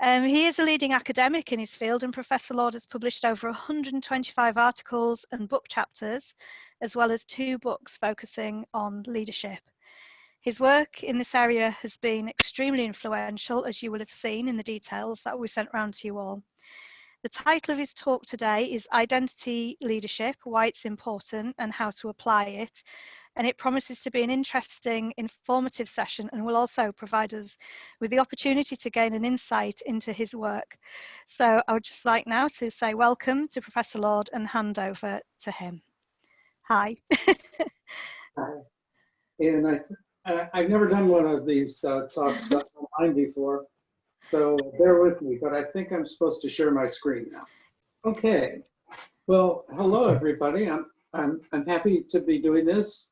He is a leading academic in his field, and Professor Lord has published over 125 articles and book chapters, as well as 2 books focusing on leadership. His work in this area has been extremely influential, as you will have seen in the details that we sent around to you all. The title of his talk today is Identity Leadership, Why It's Important and How to Apply It. And it promises to be an interesting, informative session, and will also provide us with the opportunity to gain an insight into his work. So I would just like now to say welcome to Professor Lord and hand over to him. Hi. Hi. And I've never done one of these talks online before, so bear with me, but I think I'm supposed to share my screen now. Okay. Well, hello everybody. I'm happy to be doing this.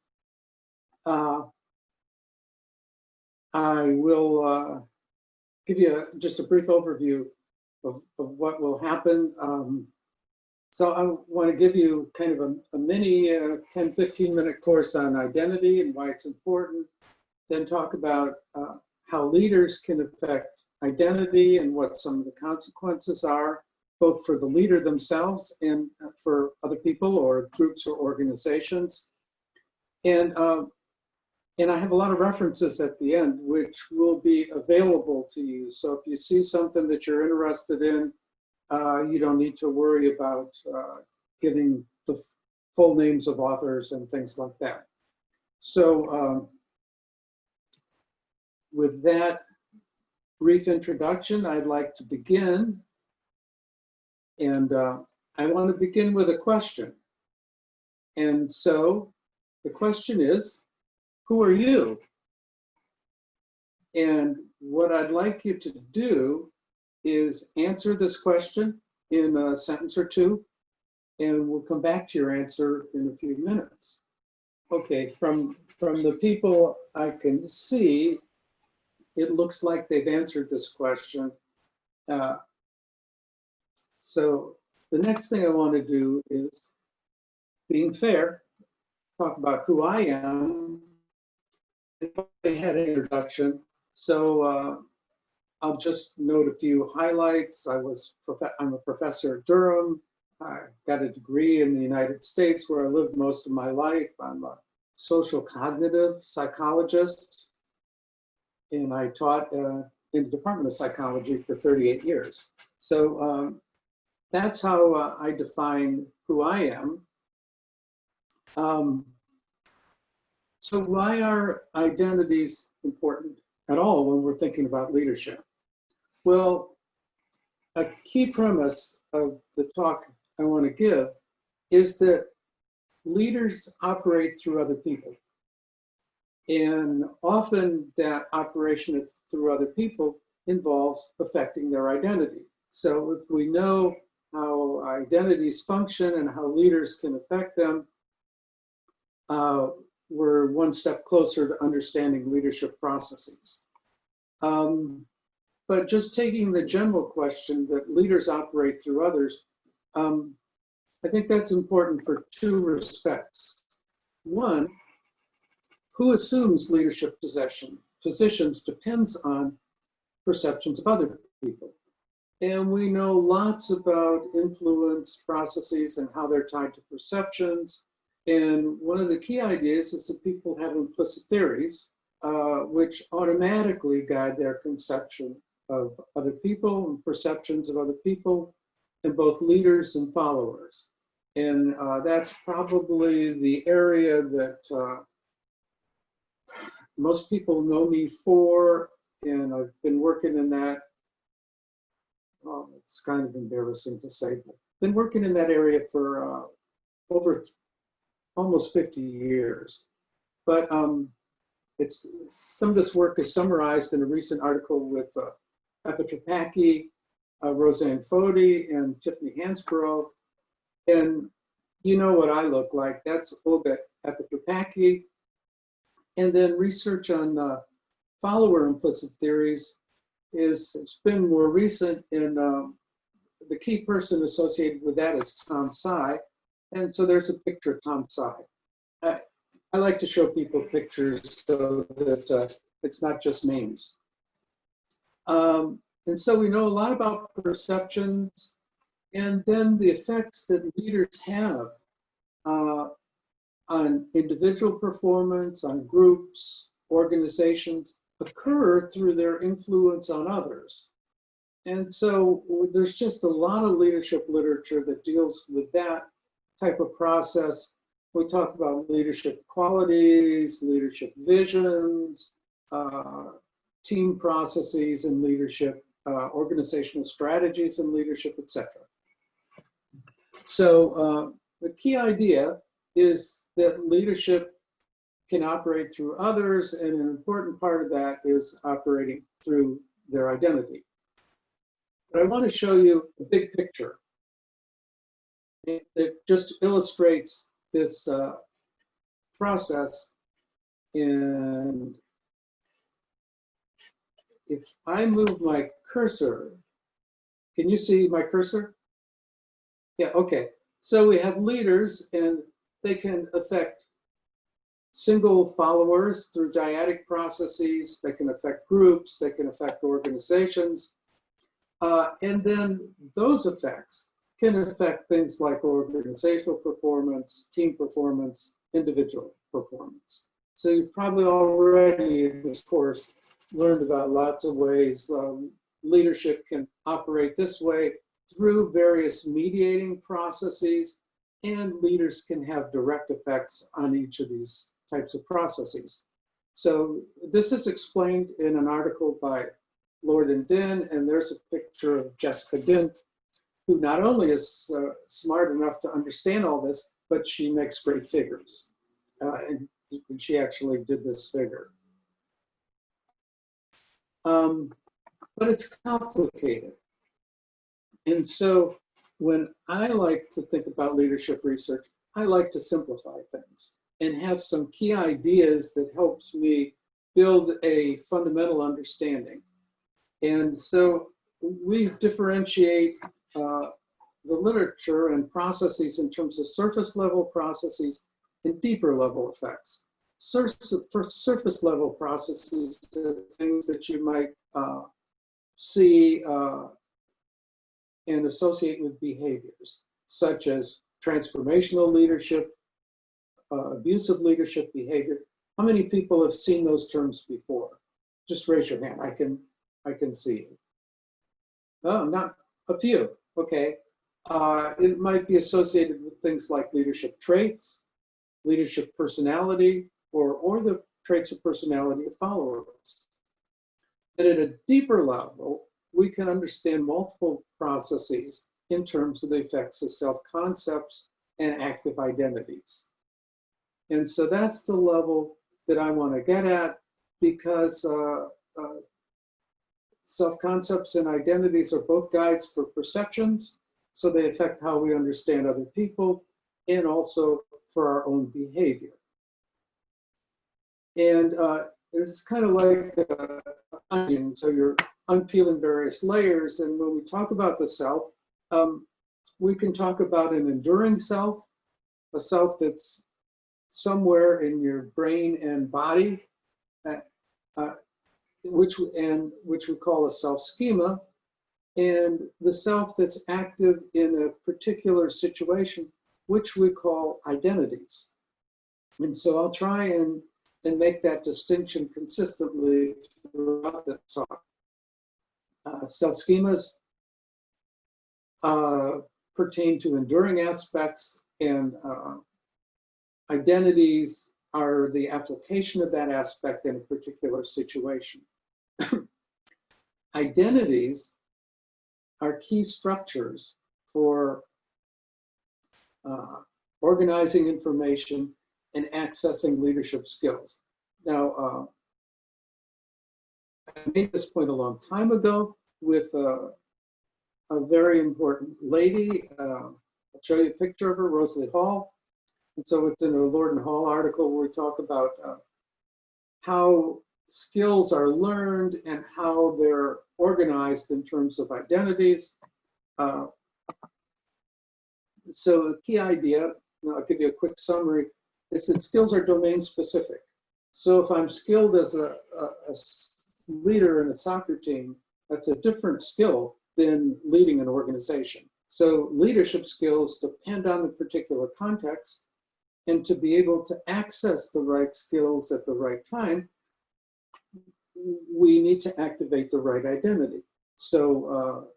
I will give you just a brief overview of what will happen. So I want to give you kind of a mini 10-15 minute course on identity and why it's important, then talk about how leaders can affect identity and what some of the consequences are, both for the leader themselves and for other people or groups or organizations. And I have a lot of references at the end, which will be available to you. So if you see something that you're interested in, you don't need to worry about getting the full names of authors and things like that. So with that brief introduction, I'd like to begin. And I want to begin with a question. And so the question is, who are you? And what I'd like you to do is answer this question in a sentence or two, and we'll come back to your answer in a few minutes. Okay, from the people I can see, it looks like they've answered this question. So the next thing I want to do is, being fair, talk about who I am. I had an introduction, so I'll just note a few highlights. I'm a professor at Durham. I got a degree in the United States where I lived most of my life. I'm a social cognitive psychologist, and I taught in the Department of Psychology for 38 years. So that's how I define who I am. So why are identities important at all when we're thinking about leadership? Well, a key premise of the talk I want to give is that leaders operate through other people. And often that operation through other people involves affecting their identity. So if we know how identities function and how leaders can affect them, we're one step closer to understanding leadership processes. But just taking the general question that leaders operate through others, I think that's important for 2 respects. One, who assumes leadership positions depends on perceptions of other people. And we know lots about influence processes and how they're tied to perceptions. And one of the key ideas is that people have implicit theories, which automatically guide their conception of other people and perceptions of other people, and both leaders and followers. And that's probably the area that most people know me for, and I've been working in that. Oh, it's kind of embarrassing to say, but been working in that area for over almost 50 years. But some of this work is summarized in a recent article with Epa Trapacki, Roseanne Fody, and Tiffany Hansborough. And you know what I look like. That's a little bit Epa Trapacki. And then research on follower implicit theories it's been more recent, and the key person associated with that is Tom Tsai. And so there's a picture of Tom Tsai. I like to show people pictures so that it's not just names. And so we know a lot about perceptions and then the effects that leaders have on individual performance, on groups, organizations, occur through their influence on others. And so there's just a lot of leadership literature that deals with that type of process. We talk about leadership qualities, leadership visions, team processes and leadership, organizational strategies and leadership, etc. So the key idea is that leadership can operate through others, and an important part of that is operating through their identity. But I want to show you a big picture that just illustrates this process. And if I move my cursor, can you see my cursor? Yeah, okay. So we have leaders, and they can affect single followers through dyadic processes. They can affect groups. They can affect organizations. And then those effects can affect things like organizational performance, team performance, individual performance. So you've probably already in this course learned about lots of ways leadership can operate this way through various mediating processes, and leaders can have direct effects on each of these types of processes. So this is explained in an article by Lord and Din, and there's a picture of Jessica Dint, who not only is smart enough to understand all this, but she makes great figures. And she actually did this figure. But it's complicated. And so when I like to think about leadership research, I like to simplify things and have some key ideas that helps me build a fundamental understanding. And so we differentiate the literature and processes in terms of surface level processes and deeper level effects. Surface level processes are things that you might see and associate with behaviors, such as transformational leadership, abusive leadership behavior. How many people have seen those terms before? Just raise your hand. I can see you. Oh, not a few. Okay. It might be associated with things like leadership traits, leadership personality, or the traits of personality of followers. And at a deeper level, we can understand multiple processes in terms of the effects of self-concepts and active identities. And so that's the level that I want to get at, because self-concepts and identities are both guides for perceptions, so they affect how we understand other people and also for our own behavior. And it's kind of like an onion, so you're unpeeling various layers. And when we talk about the self, we can talk about an enduring self, a self that's somewhere in your brain and body, which we call a self schema, and the self that's active in a particular situation, which we call identities. And so I'll try and make that distinction consistently throughout the talk. Self schemas pertain to enduring aspects, and identities are the application of that aspect in a particular situation. Identities are key structures for organizing information and accessing leadership skills. Now, I made this point a long time ago with a very important lady. I'll show you a picture of her, Rosalie Hall. And so it's in a Lord and Hall article where we talk about how skills are learned and how they're organized in terms of identities. So a key idea, I'll give you a quick summary, is that skills are domain specific. So if I'm skilled as a leader in a soccer team, That's a different skill than leading an organization. So leadership skills depend on the particular context, and to be able to access the right skills at the right time, we need to activate the right identity. So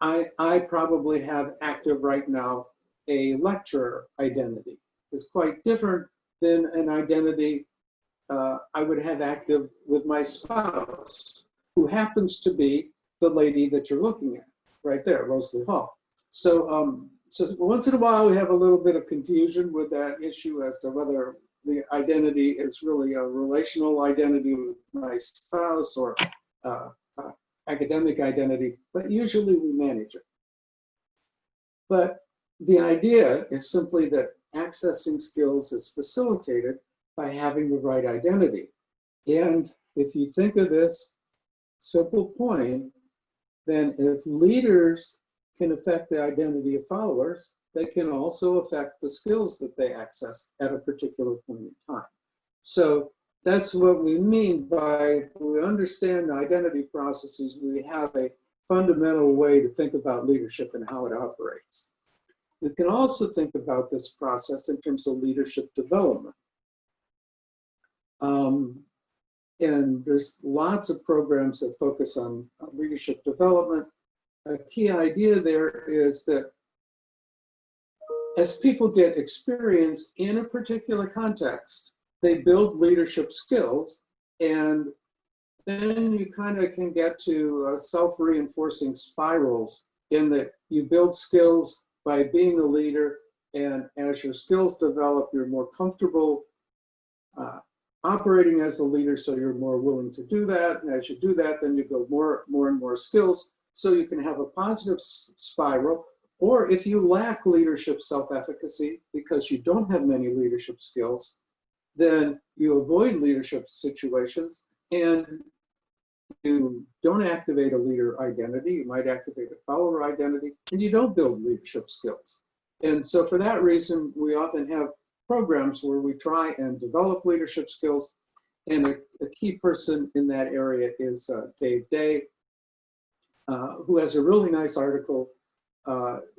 I probably have active right now a lecturer identity. It's quite different than an identity I would have active with my spouse, who happens to be the lady that you're looking at right there, Rosalie Hall. So, so once in a while we have a little bit of confusion with that issue as to whether the identity is really a relational identity with my spouse or academic identity, but usually we manage it. But the idea is simply that accessing skills is facilitated by having the right identity. And if you think of this simple point, then if leaders can affect the identity of followers, they can also affect the skills that they access at a particular point in time. So that's what we mean by, we understand the identity processes, we have a fundamental way to think about leadership and how it operates. We can also think about this process in terms of leadership development. And there's lots of programs that focus on leadership development. A key idea there is that as people get experience in a particular context, they build leadership skills, and then you kind of can get to self-reinforcing spirals in that you build skills by being a leader, and as your skills develop, you're more comfortable operating as a leader, so you're more willing to do that. And as you do that, then you build more and more skills, so you can have a positive spiral. Or if you lack leadership self-efficacy because you don't have many leadership skills, then you avoid leadership situations and you don't activate a leader identity. You might activate a follower identity, and you don't build leadership skills. And so for that reason, we often have programs where we try and develop leadership skills. And a key person in that area is Dave Day, who has a really nice article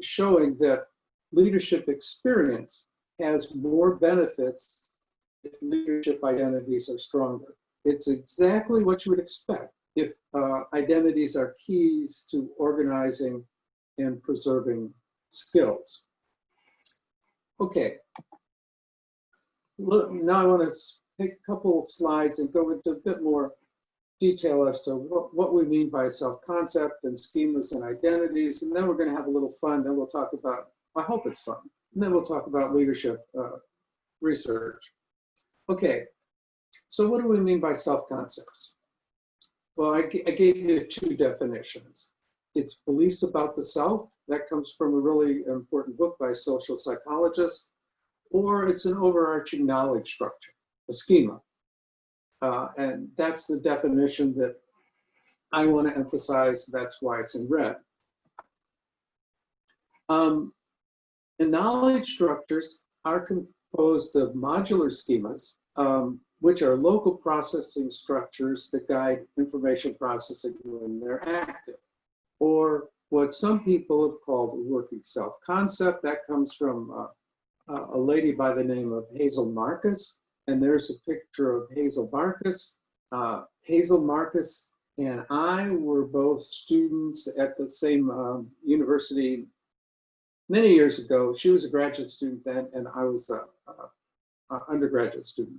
showing that leadership experience has more benefits if leadership identities are stronger. It's exactly what you would expect if identities are keys to organizing and preserving skills. Okay. Look, now I want to take a couple of slides and go into a bit more detail as to what we mean by self-concept and schemas and identities. And then we're going to have a little fun. Then we'll talk about, I hope it's fun. And then we'll talk about leadership research. Okay, so what do we mean by self-concepts? Well, I gave you two definitions. It's beliefs about the self. That comes from a really important book by a social psychologist. Or it's an overarching knowledge structure, a schema. And that's the definition that I want to emphasize. That's why it's in red. And knowledge structures are composed of modular schemas, which are local processing structures that guide information processing when they're active. Or what some people have called a working self-concept. That comes from a lady by the name of Hazel Marcus, and there's a picture of Hazel Marcus. Hazel Marcus and I were both students at the same university many years ago. She was a graduate student then, and I was an undergraduate student.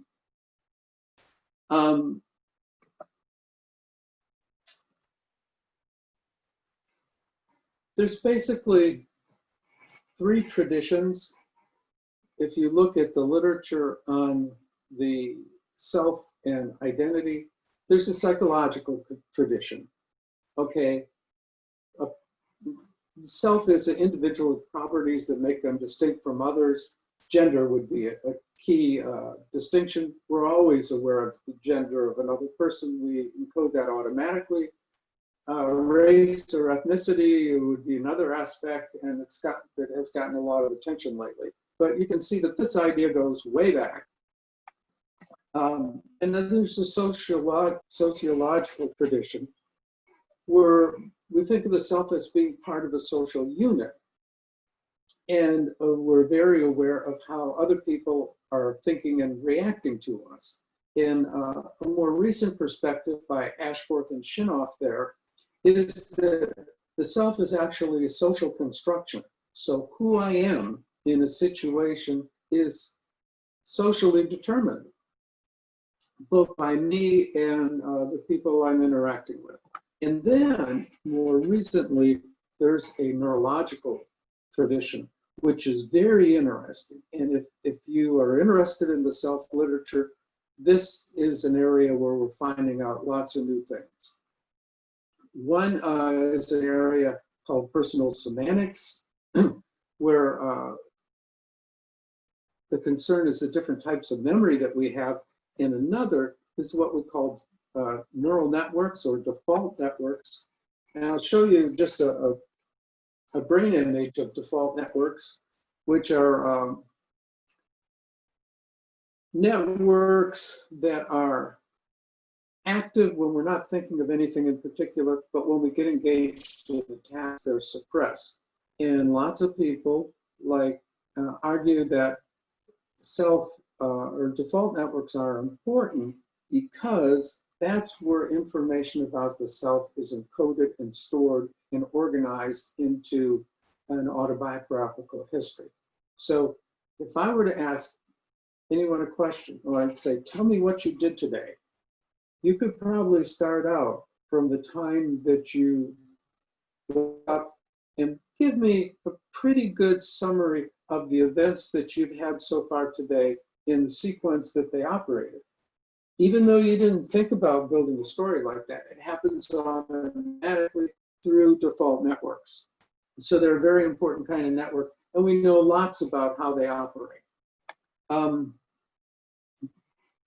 There's basically three traditions. If you look at the literature on the self and identity, there's a psychological tradition. Okay, self is an individual with properties that make them distinct from others. Gender would be a key distinction. We're always aware of the gender of another person. We encode that automatically. Race or ethnicity would be another aspect, and that has gotten a lot of attention lately. But you can see that this idea goes way back. And then there's a sociological tradition. we think of the self as being part of a social unit. And we're very aware of how other people are thinking and reacting to us. In a more recent perspective by Ashworth and Shinoff there, is that the self is actually a social construction. So who I am in a situation is socially determined, both by me and the people I'm interacting with. And then more recently, there's a neurological tradition, which is very interesting. And if you are interested in the self literature, this is an area where we're finding out lots of new things. One is an area called personal semantics, where the concern is the different types of memory that we have. And another is what we call neural networks or default networks. And I'll show you just a brain image of default networks, which are networks that are active when we're not thinking of anything in particular, but when we get engaged in the task, they're suppressed. And lots of people argue that self or default networks are important because that's where information about the self is encoded and stored and organized into an autobiographical history. So if I were to ask anyone a question, or I'd say, tell me what you did today, you could probably start out from the time that you woke up and give me a pretty good summary of the events that you've had so far today in the sequence that they operated. Even though you didn't think about building a story like that, it happens automatically through default networks. So they're a very important kind of network, and we know lots about how they operate.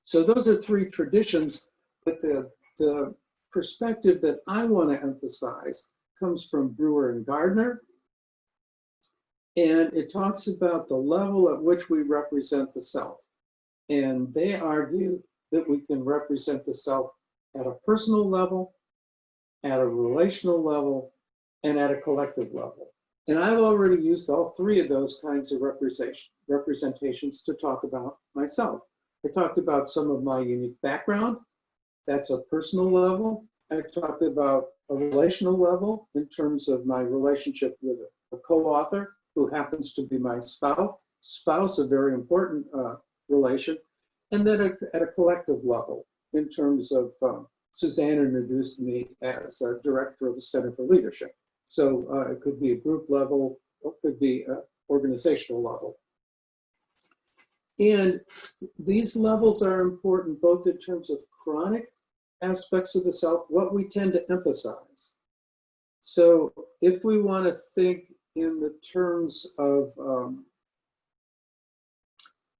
So those are three traditions, but the perspective that I want to emphasize comes from Brewer and Gardner, and it talks about the level at which we represent the self. And they argue that we can represent the self at a personal level, at a relational level, and at a collective level. And I've already used all three of those kinds of representations to talk about myself. I talked about some of my unique background. That's a personal level. I talked about a relational level in terms of my relationship with a co-author who happens to be my spouse, a very important relation. And then at a collective level in terms of Suzanne introduced me as a director of the Center for Leadership. So it could be a group level, or it could be an organizational level. And these levels are important both in terms of chronic aspects of the self, what we tend to emphasize. So if we want to think in the terms of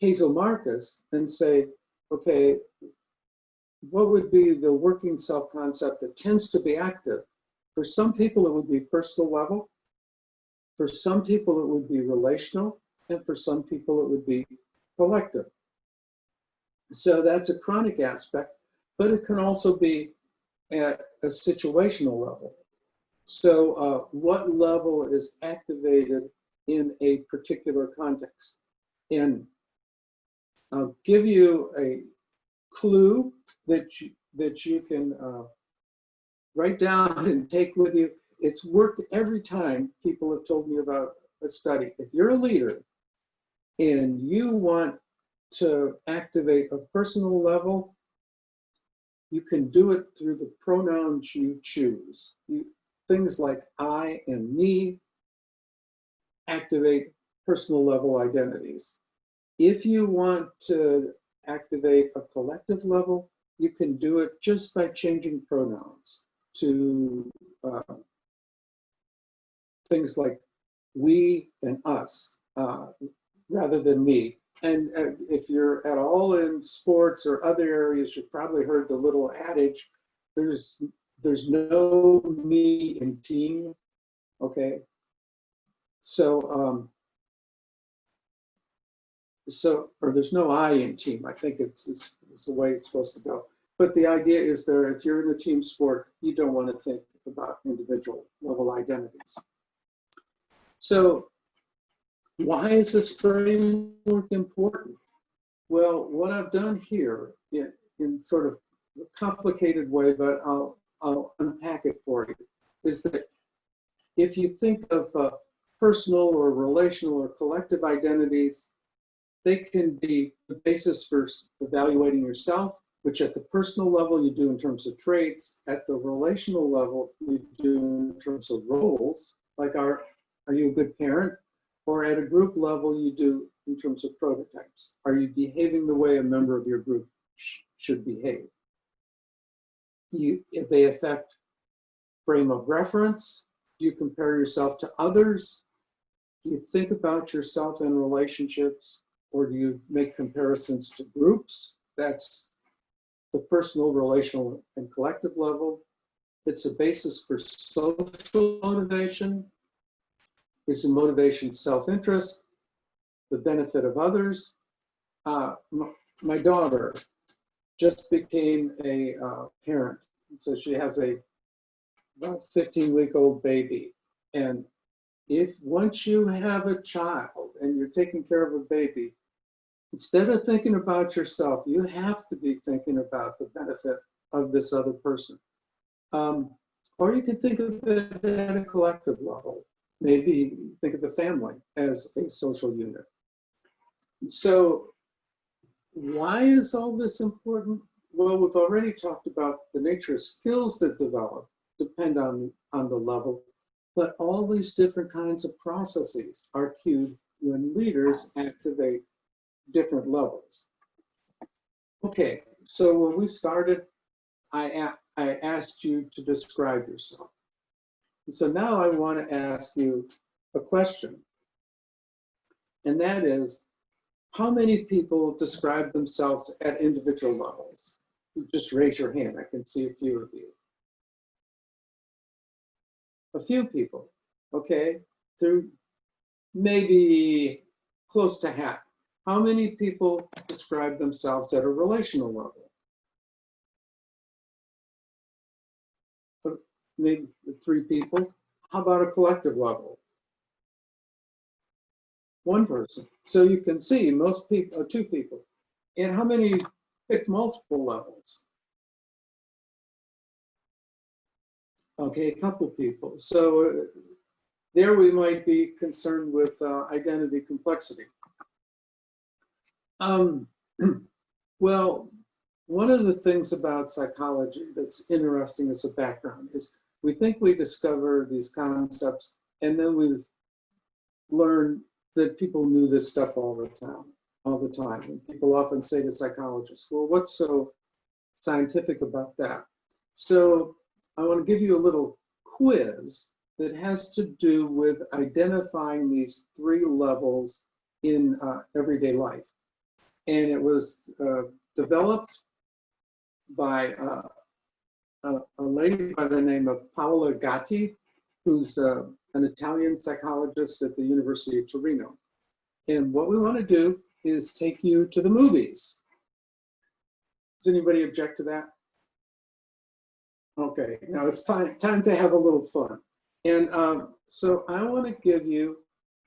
Hazel Marcus and say, okay, what would be the working self-concept that tends to be active? For some people, it would be personal level. For some people, it would be relational. And for some people, it would be collective. So that's a chronic aspect, but it can also be at a situational level. So what level is activated in a particular context? And I'll give you a clue that you can write down and take with you. It's worked every time people have told me about a study. If you're a leader and you want to activate a personal level, you can do it through the pronouns you choose. Things like I and me activate personal level identities. If you want to activate a collective level, you can do it just by changing pronouns to things like we and us rather than me. And if you're at all in sports or other areas, you've probably heard the little adage, there's no me in team, okay? So, or there's no I in team. I think it's the way it's supposed to go. But the idea is that if you're in a team sport, you don't want to think about individual level identities. So why is this framework important? Well, what I've done here in sort of a complicated way, but I'll unpack it for you, is that if you think of personal or relational or collective identities, they can be the basis for evaluating yourself, which at the personal level you do in terms of traits. At the relational level, you do in terms of roles, like are you a good parent? Or at a group level, you do in terms of prototypes. Are you behaving the way a member of your group should behave? If they affect frame of reference, do you compare yourself to others? Do you think about yourself in relationships, or do you make comparisons to groups? That's the personal, relational, and collective level. It's a basis for social motivation. It's a motivation self-interest, the benefit of others. My daughter just became a parent. So she has a about 15-week-old baby. And once you have a child and you're taking care of a baby, instead of thinking about yourself, you have to be thinking about the benefit of this other person. Or you can think of it at a collective level. Maybe think of the family as a social unit. So why is all this important? Well, we've already talked about the nature of skills that develop depend on the level, but all these different kinds of processes are cued when leaders activate different levels. Okay, so when we started, I asked you to describe yourself. So now I want to ask you a question, and that is, how many people describe themselves at individual levels? Just raise your hand. I can see a few of you. A few people, okay? Through maybe close to half. How many people describe themselves at a relational level? Maybe 3 people. How about a collective level? 1 person. So you can see most people, 2 people. And how many pick multiple levels? Okay, a couple people. So there we might be concerned with identity complexity. Well, one of the things about psychology that's interesting as a background is we think we discover these concepts, and then we learn that people knew this stuff all the time. And people often say to psychologists, well, what's so scientific about that? So I want to give you a little quiz that has to do with identifying these 3 levels in everyday life. And it was developed by a lady by the name of Paola Gatti, who's an Italian psychologist at the University of Torino. And what we want to do is take you to the movies. Does anybody object to that? Okay, now it's time to have a little fun. And so I want to give you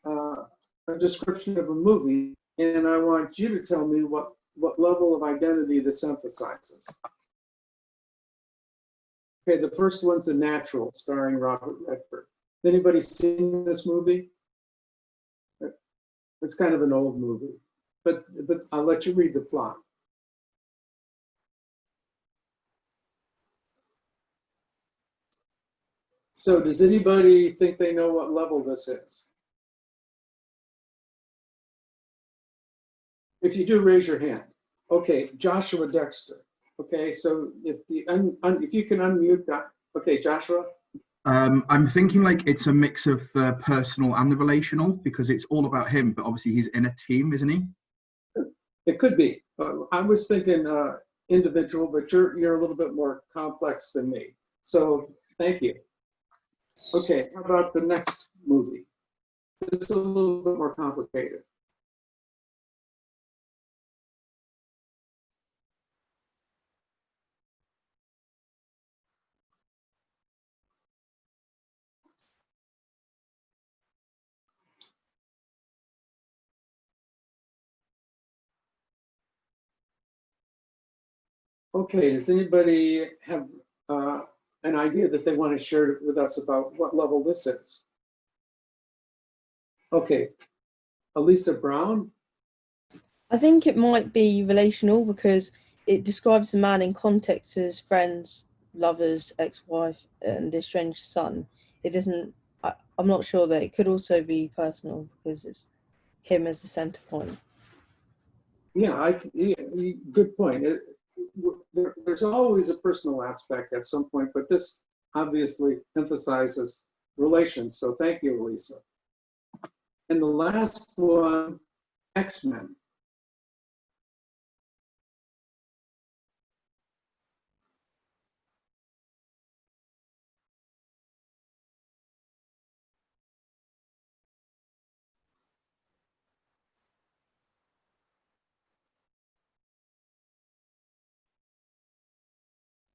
a description of a movie, and I want you to tell me what level of identity this emphasizes. Okay, the first one's The Natural, starring Robert Redford. Anybody seen this movie? It's kind of an old movie, but I'll let you read the plot. So does anybody think they know what level this is? If you do, raise your hand. Okay, Joshua Dexter. Okay, so if you can unmute that. Okay, Joshua. I'm thinking like it's a mix of the personal and the relational, because it's all about him, but obviously he's in a team, isn't he? It could be. I was thinking individual, but you're a little bit more complex than me. So thank you. Okay, how about the next movie? This is a little bit more complicated. Okay, does anybody have an idea that they want to share with us about what level this is? Okay, Elisa Brown. I think it might be relational because it describes a man in context to his friends, lovers, ex-wife, and estranged son. It isn't. I'm not sure that it could also be personal because it's him as the center point. Yeah, good point. There's always a personal aspect at some point, but this obviously emphasizes relations. So thank you, Elisa. And the last one, X-Men.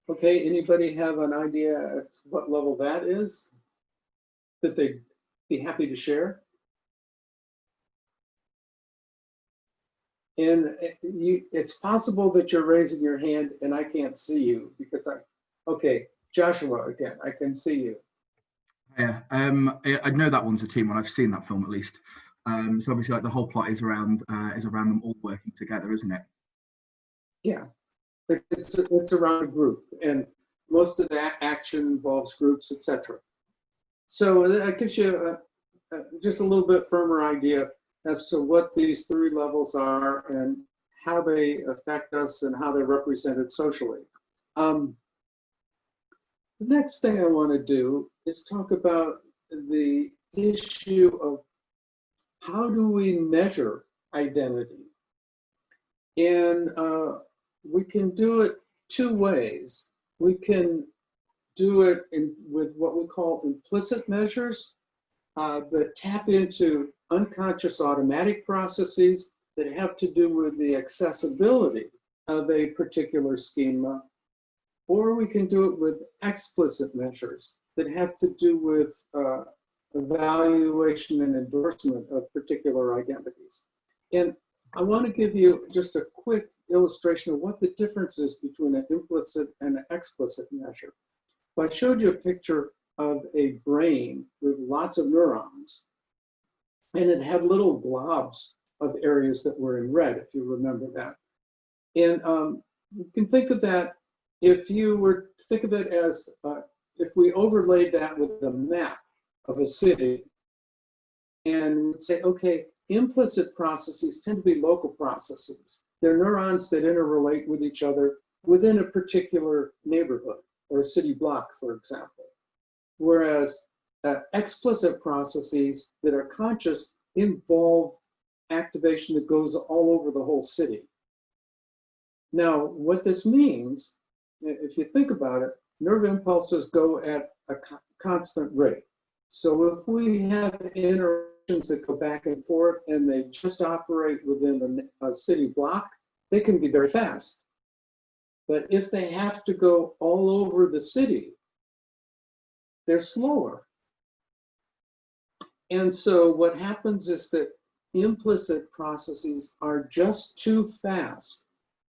Okay, anybody have an idea at what level that is that they'd be happy to share? And it's possible that you're raising your hand and I can't see you because okay, Joshua, again, I can see you. Yeah, I know that one's a team one. I've seen that film at least. So obviously, like the whole plot is around them all working together, isn't it? Yeah, it's around a group, and most of that action involves groups, etc. So that gives you just a little bit firmer idea as to what these three levels are and how they affect us and how they're represented socially. The next thing I want to do is talk about the issue of how do we measure identity? And we can do it two ways. We can do it with what we call implicit measures that tap into unconscious automatic processes that have to do with the accessibility of a particular schema, or we can do it with explicit measures that have to do with evaluation and endorsement of particular identities. And I want to give you just a quick illustration of what the difference is between an implicit and an explicit measure. I showed you a picture of a brain with lots of neurons, and it had little globs of areas that were in red, if you remember that. And you can think of that, if you were to think of it as, if we overlaid that with a map of a city, and we'd say, okay, implicit processes tend to be local processes. They're neurons that interrelate with each other within a particular neighborhood or a city block, for example. Whereas explicit processes that are conscious involve activation that goes all over the whole city. Now, what this means, if you think about it, nerve impulses go at a constant rate. So if we have interactions that go back and forth and they just operate within a city block, they can be very fast. But if they have to go all over the city, they're slower. And so what happens is that implicit processes are just too fast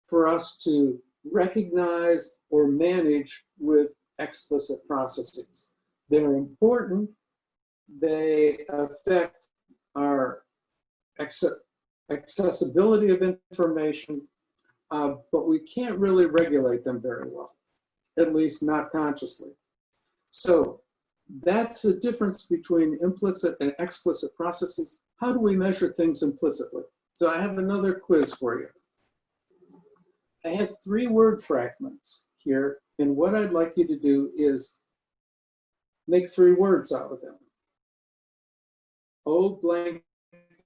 for us to recognize or manage with explicit processes. They're important. They affect our accessibility of information, but we can't really regulate them very well, at least not consciously. So that's the difference between implicit and explicit processes. How do we measure things implicitly? So I have another quiz for you. I have 3 word fragments here, and what I'd like you to do is make 3 words out of them. O blank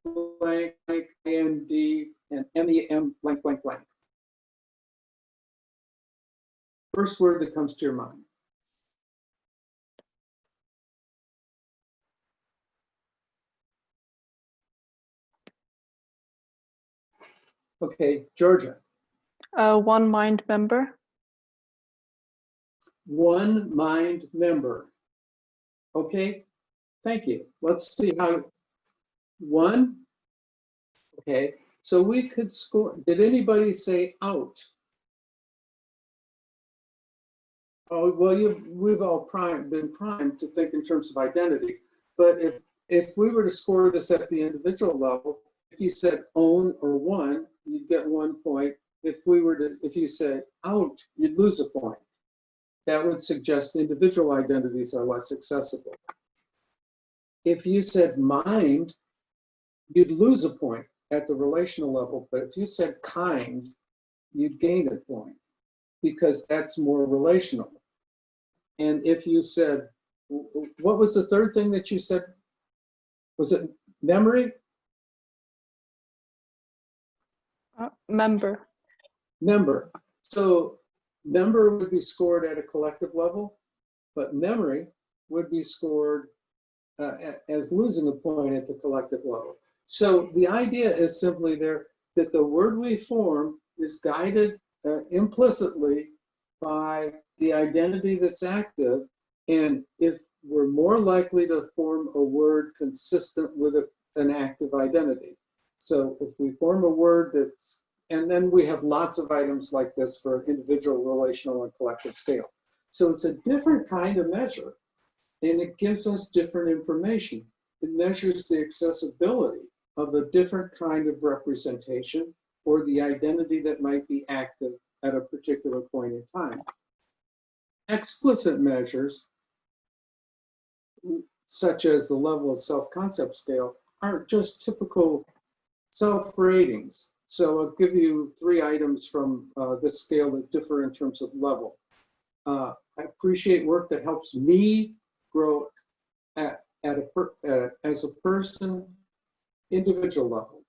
blank blank A-N-D and M-E-M blank blank blank. First word that comes to your mind. Okay, Georgia. One mind member. One mind member. Okay, thank you. Let's see how. 1. Okay, so we could score. Did anybody say out? Oh, well, we've all been primed to think in terms of identity. But if we were to score this at the individual level, if you said own or won, you'd get 1 point. If you said out, you'd lose a point. That would suggest individual identities are less accessible. If you said mind, you'd lose a point at the relational level. But if you said kind, you'd gain a point because that's more relational. And if you said, what was the third thing that you said? Was it memory? Member. Member. So member would be scored at a collective level, but memory would be scored as losing a point at the collective level. So the idea is simply there that the word we form is guided implicitly by the identity that's active, and if we're more likely to form a word consistent with an active identity. So if we form a word that's, and then we have lots of items like this for individual, relational, and collective scale. So it's a different kind of measure, and it gives us different information. It measures the accessibility of a different kind of representation or the identity that might be active at a particular point in time. Explicit measures, such as the level of self-concept scale, aren't just typical self-ratings. So I'll give you 3 items from this scale that differ in terms of level. I appreciate work that helps me grow as a person, individual level.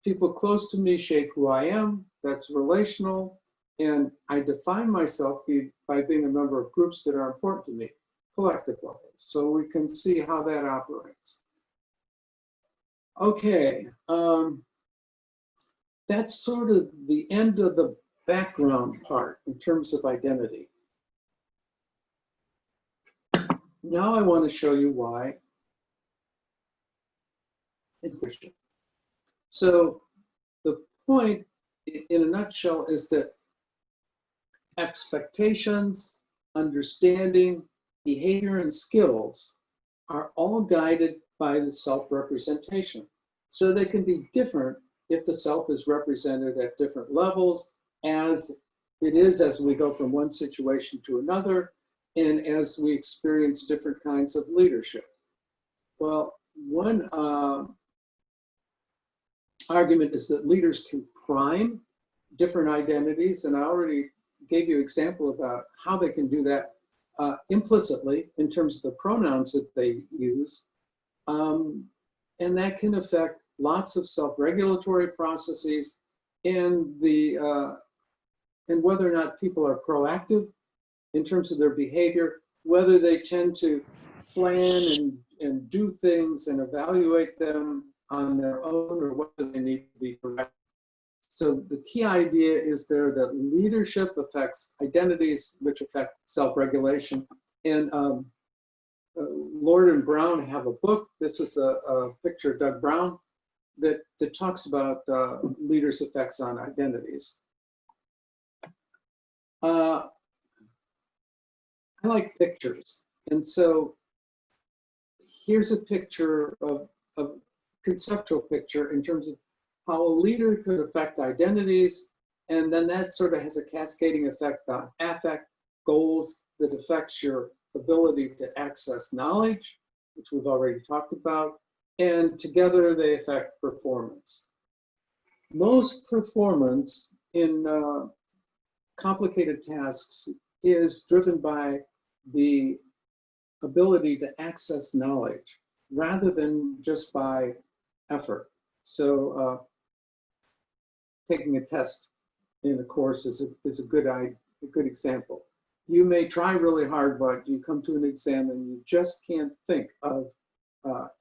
People close to me shape who I am, that's relational, and I define myself by being a member of groups that are important to me, collective level. So we can see how that operates. Okay, that's sort of the end of the background part in terms of identity. Now I want to show you why it's Christian. So the point in a nutshell is that expectations, understanding, behavior, and skills are all guided by the self-representation. So they can be different if the self is represented at different levels, as it is as we go from one situation to another, and as we experience different kinds of leadership. Well, one argument is that leaders can prime different identities, and I already gave you an example about how they can do that implicitly in terms of the pronouns that they use, and that can affect lots of self-regulatory processes and and whether or not people are proactive in terms of their behavior, whether they tend to plan and do things and evaluate them on their own, or whether they need to be corrected. So the key idea is there that leadership affects identities, which affect self-regulation. And Lord and Brown have a book. This is a picture of Doug Brown that talks about leaders' effects on identities. I like pictures. And so here's a picture of conceptual picture in terms of how a leader could affect identities, and then that sort of has a cascading effect on affect, goals, that affects your ability to access knowledge, which we've already talked about, and together they affect performance. Most performance in complicated tasks is driven by the ability to access knowledge rather than just by effort. So taking a test in a course is a good example. You may try really hard, but you come to an exam and you just can't think of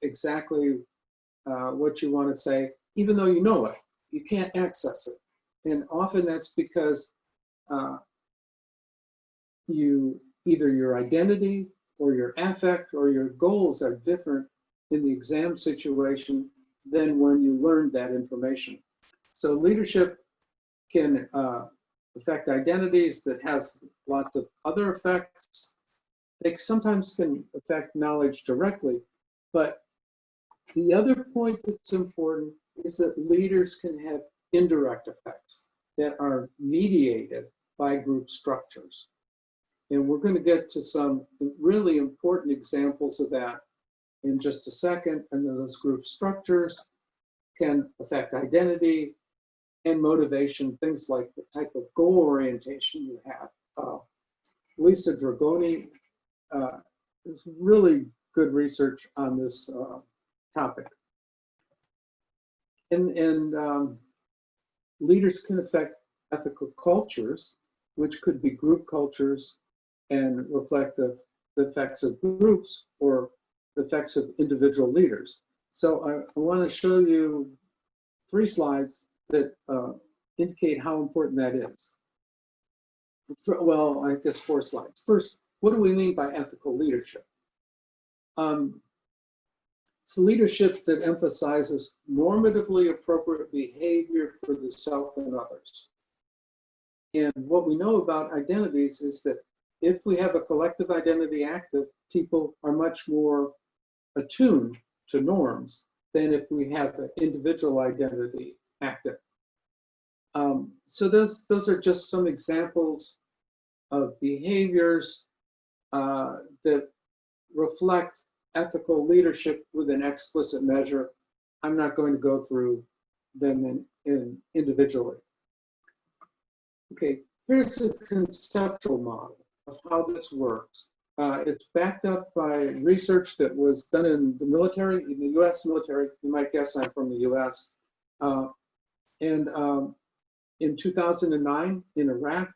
exactly what you want to say, even though you know it. You can't access it. And often that's because either your identity or your affect or your goals are different in the exam situation than when you learned that information. So leadership can affect identities that has lots of other effects. They sometimes can affect knowledge directly, but the other point that's important is that leaders can have indirect effects that are mediated by group structures. And we're going to get to some really important examples of that in just a second. And then those group structures can affect identity and motivation, things like the type of goal orientation you have. Lisa Dragoni is really good research on this topic. And leaders can affect ethical cultures, which could be group cultures and reflect the effects of groups or the effects of individual leaders. So I want to show you 3 slides that indicate how important that is. Well, I guess 4 slides. First, what do we mean by ethical leadership? It's leadership that emphasizes normatively appropriate behavior for the self and others. And what we know about identities is that if we have a collective identity active, people are much more attuned to norms than if we have an individual identity active. So those are just some examples of behaviors that reflect ethical leadership with an explicit measure. I'm not going to go through them in individually. Okay, here's a conceptual model of how this works. It's backed up by research that was done in the military, in the US military. You might guess I'm from the US. And in 2009 in Iraq.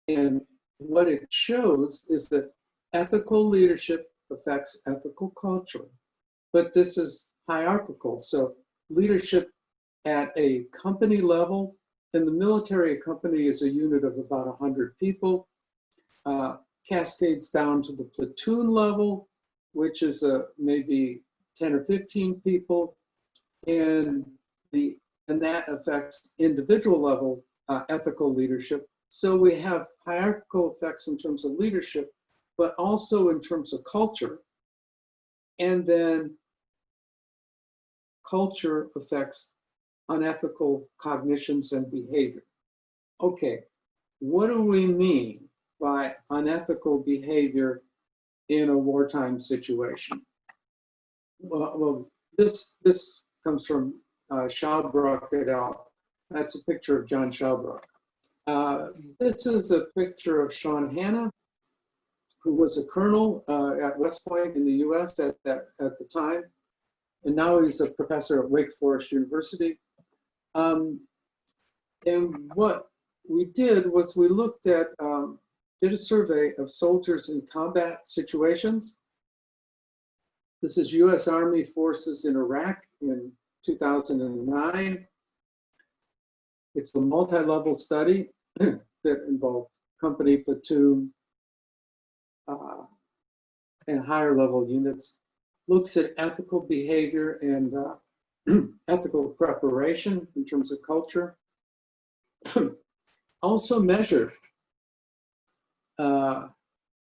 And what it shows is that ethical leadership affects ethical culture. But this is hierarchical. So leadership at a company level, in the military, a company is a unit of about 100 people, cascades down to the platoon level, which is maybe 10 or 15 people, and that affects individual level ethical leadership. So we have hierarchical effects in terms of leadership, but also in terms of culture. And then culture affects unethical cognitions and behavior. Okay, what do we mean by unethical behavior in a wartime situation? Well, this comes from Shalbrook et al. That's a picture of John Shalbrook. This is a picture of Sean Hanna, who was a colonel at West Point in the US at the time. And now he's a professor at Wake Forest University. And what we did was we looked at, did a survey of soldiers in combat situations. This is US Army forces in Iraq in 2009. It's a multi-level study that involved company, platoon, and higher level units. Looks at ethical behavior and ethical preparation in terms of culture. Also measured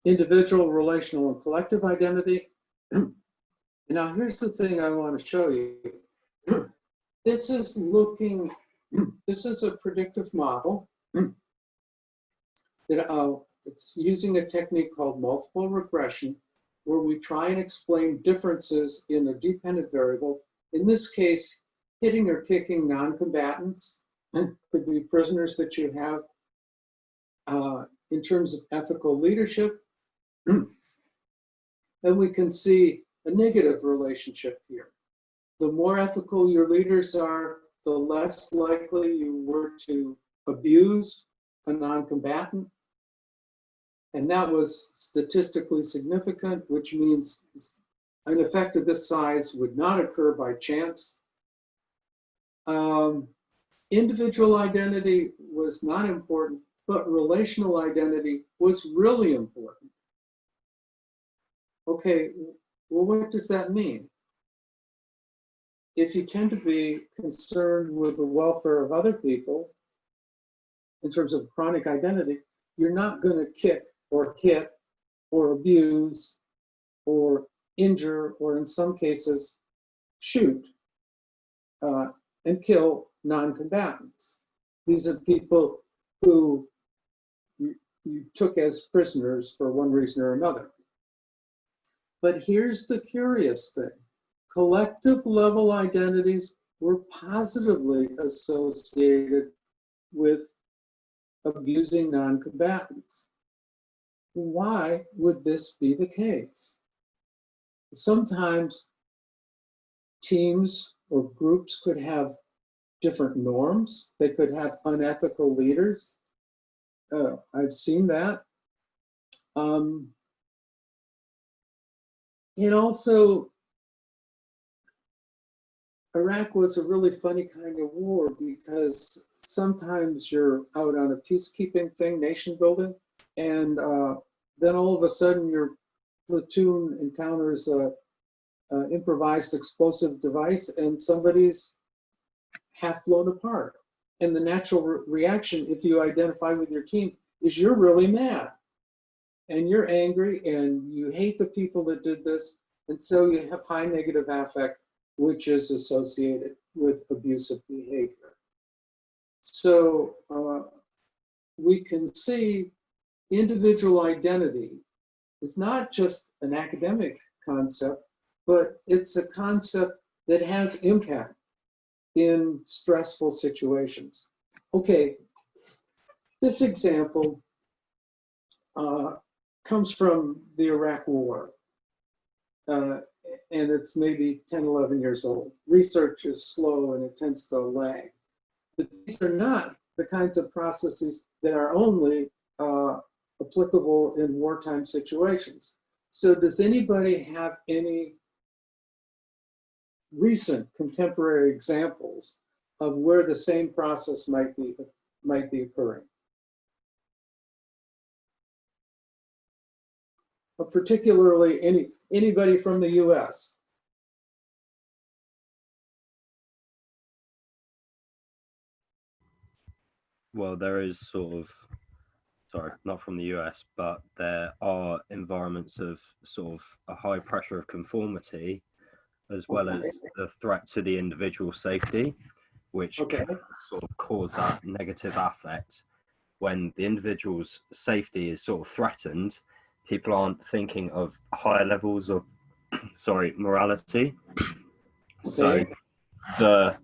individual, relational, and collective identity. Now here's the thing I want to show you. This is a predictive model that it's using a technique called multiple regression, where we try and explain differences in a dependent variable. In this case, hitting or kicking non-combatants, could be prisoners that you have, in terms of ethical leadership. And we can see a negative relationship here. The more ethical your leaders are, the less likely you were to abuse a non-combatant. And that was statistically significant, which means an effect of this size would not occur by chance. Individual identity was not important, but relational identity was really important. Okay, well, what does that mean? If you tend to be concerned with the welfare of other people in terms of chronic identity, you're not going to kick or hit or abuse or injure, or in some cases, shoot and kill non-combatants. These are people who you took as prisoners for one reason or another. But here's the curious thing. Collective level identities were positively associated with abusing non-combatants. Why would this be the case? Sometimes teams or groups could have different norms. They could have unethical leaders. I've seen that. And also, Iraq was a really funny kind of war because sometimes you're out on a peacekeeping thing, nation building, and then all of a sudden your platoon encounters an improvised explosive device and somebody's half blown apart. And the natural reaction, if you identify with your team, is you're really mad and you're angry and you hate the people that did this. And so you have high negative affect, which is associated with abusive behavior. So we can see individual identity is not just an academic concept, but it's a concept that has impact in stressful situations. Okay, this example comes from the Iraq War, and it's maybe 10, 11 years old. Research is slow and it tends to lag. But these are not the kinds of processes that are only applicable in wartime situations. So does anybody have any recent contemporary examples of where the same process might be occurring? But particularly anybody from the US? Well, there is sort of, sorry, not from the US, but there are environments of sort of a high pressure of conformity, as well as the threat to the individual safety, which can sort of cause that negative affect. When the individual's safety is sort of threatened, people aren't thinking of higher levels of, morality. So the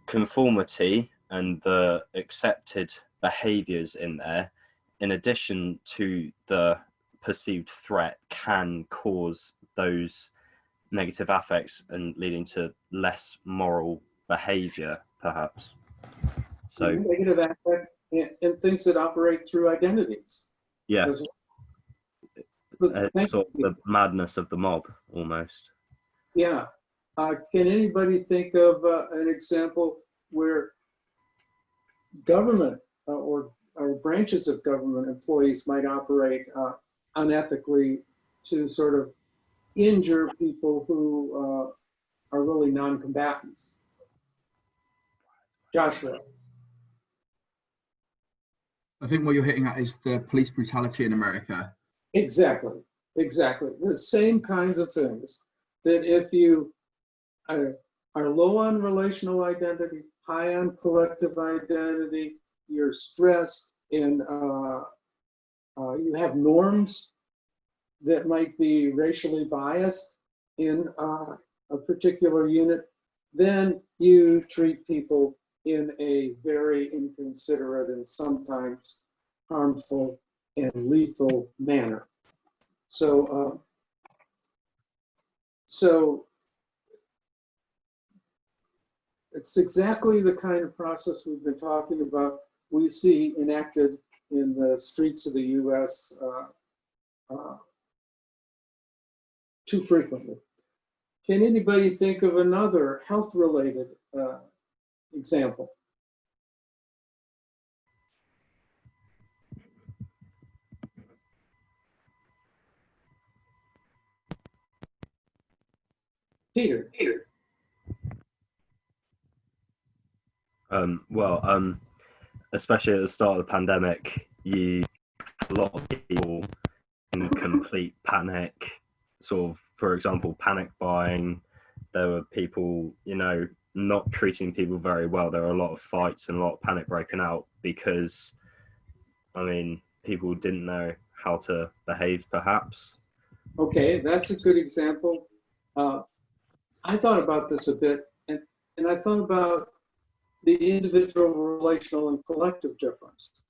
conformity and the accepted behaviors in there, in addition to the perceived threat, can cause those negative affects and leading to less moral behavior, perhaps. So negative affect and things that operate through identities. Yeah, Well. sort of the madness of the mob, almost. Yeah. Can anybody think of an example where government or branches of government employees might operate unethically to sort of injure people who are really non-combatants? Joshua. I think what you're hitting at is the police brutality in America. Exactly. The same kinds of things, that if you are low on relational identity, high on collective identity, you're stressed, and you have norms that might be racially biased in a particular unit, then you treat people in a very inconsiderate and sometimes harmful and lethal manner. So it's exactly the kind of process we've been talking about we see enacted in the streets of the US too frequently. Can anybody think of another health-related example? Peter. Especially at the start of the pandemic, you a lot of people in complete panic, sort of, for example, panic buying. There were people, you know, not treating people very well. There were a lot of fights and a lot of panic breaking out because, I mean, people didn't know how to behave, perhaps. Okay, that's a good example. I thought about this a bit, and I thought about the individual, relational, and collective difference.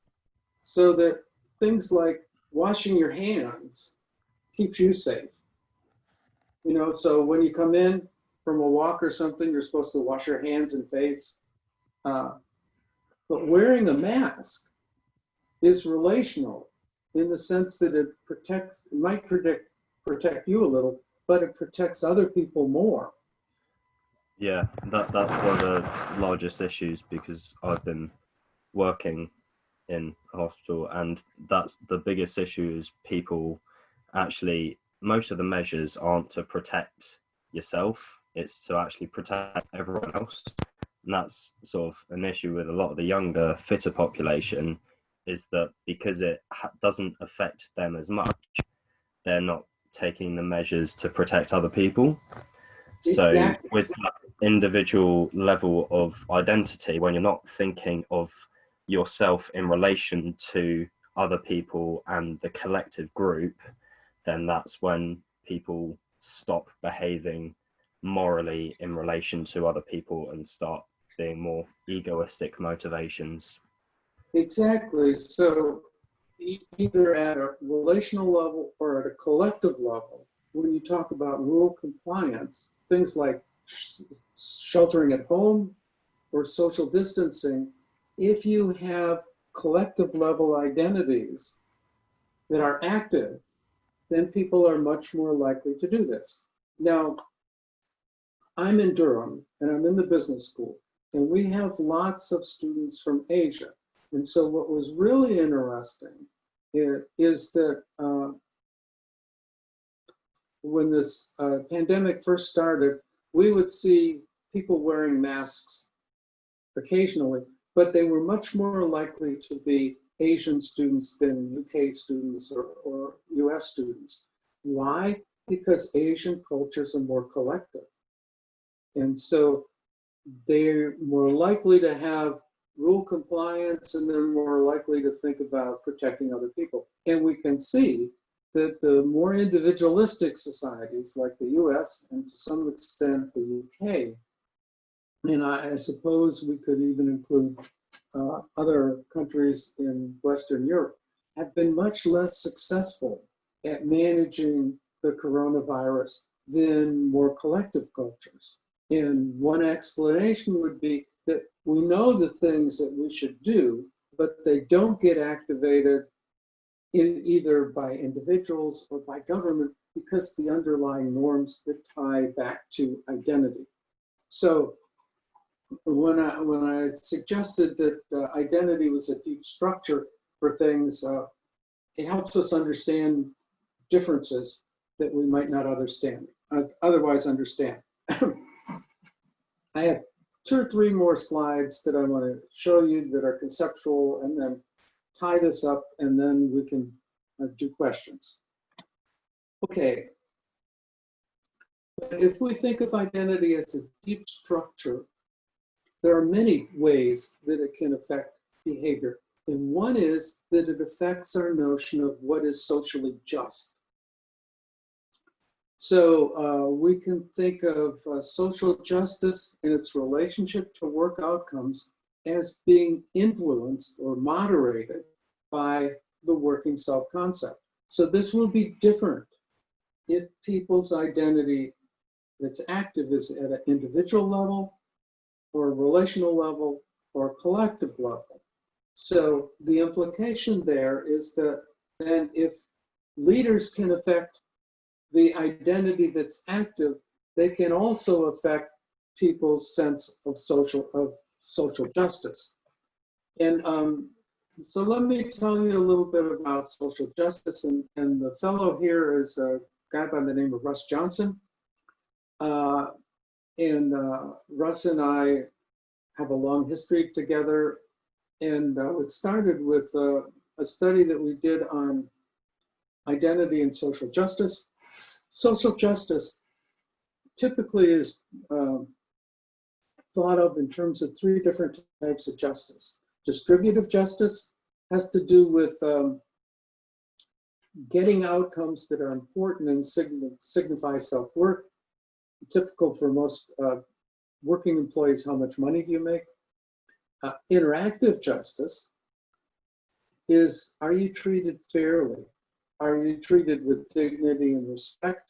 So that things like washing your hands keeps you safe. You know, so when you come in from a walk or something, you're supposed to wash your hands and face. But wearing a mask is relational in the sense that it might protect you a little, but it protects other people more. Yeah, that's one of the largest issues, because I've been working in a hospital, and that's the biggest issue. Is people actually, most of the measures aren't to protect yourself, it's to actually protect everyone else. And that's sort of an issue with a lot of the younger, fitter population, is that because it doesn't affect them as much, they're not taking the measures to protect other people. Exactly. So with that individual level of identity, when you're not thinking of yourself in relation to other people and the collective group, then that's when people stop behaving morally in relation to other people and start being more egoistic motivations. Exactly. So either at a relational level or at a collective level, when you talk about rule compliance, things like sheltering at home or social distancing, if you have collective level identities that are active, then people are much more likely to do this. Now, I'm in Durham and I'm in the business school, and we have lots of students from Asia. And so what was really interesting is that when this pandemic first started, we would see people wearing masks occasionally, but they were much more likely to be Asian students than UK students or US students. Why? Because Asian cultures are more collective. And so they're more likely to have rule compliance, and they're more likely to think about protecting other people. And we can see that the more individualistic societies like the US and to some extent the UK, and I suppose we could even include other countries in Western Europe, have been much less successful at managing the coronavirus than more collective cultures. And one explanation would be that we know the things that we should do, but they don't get activated either by individuals or by government because the underlying norms that tie back to identity. So when I suggested that identity was a deep structure for things, it helps us understand differences that we might not otherwise understand. I have 2 or 3 more slides that I want to show you that are conceptual, and then tie this up, and then we can do questions. Okay. If we think of identity as a deep structure, there are many ways that it can affect behavior. And one is that it affects our notion of what is socially just. So we can think of social justice and its relationship to work outcomes as being influenced or moderated by the working self-concept. So this will be different if people's identity that's active is at an individual level or a relational level or a collective level. So the implication there is that then if leaders can affect the identity that's active, they can also affect people's sense of social justice. And so let me tell you a little bit about social justice. And the fellow here is a guy by the name of Russ Johnson. Russ and I have a long history together. And it started with a a study that we did on identity and social justice. Social justice typically is thought of in terms of three different types of justice. Distributive justice has to do with getting outcomes that are important and signify self-worth. Typical for most working employees, how much money do you make? Interactive justice is, are you treated fairly? Are you treated with dignity and respect?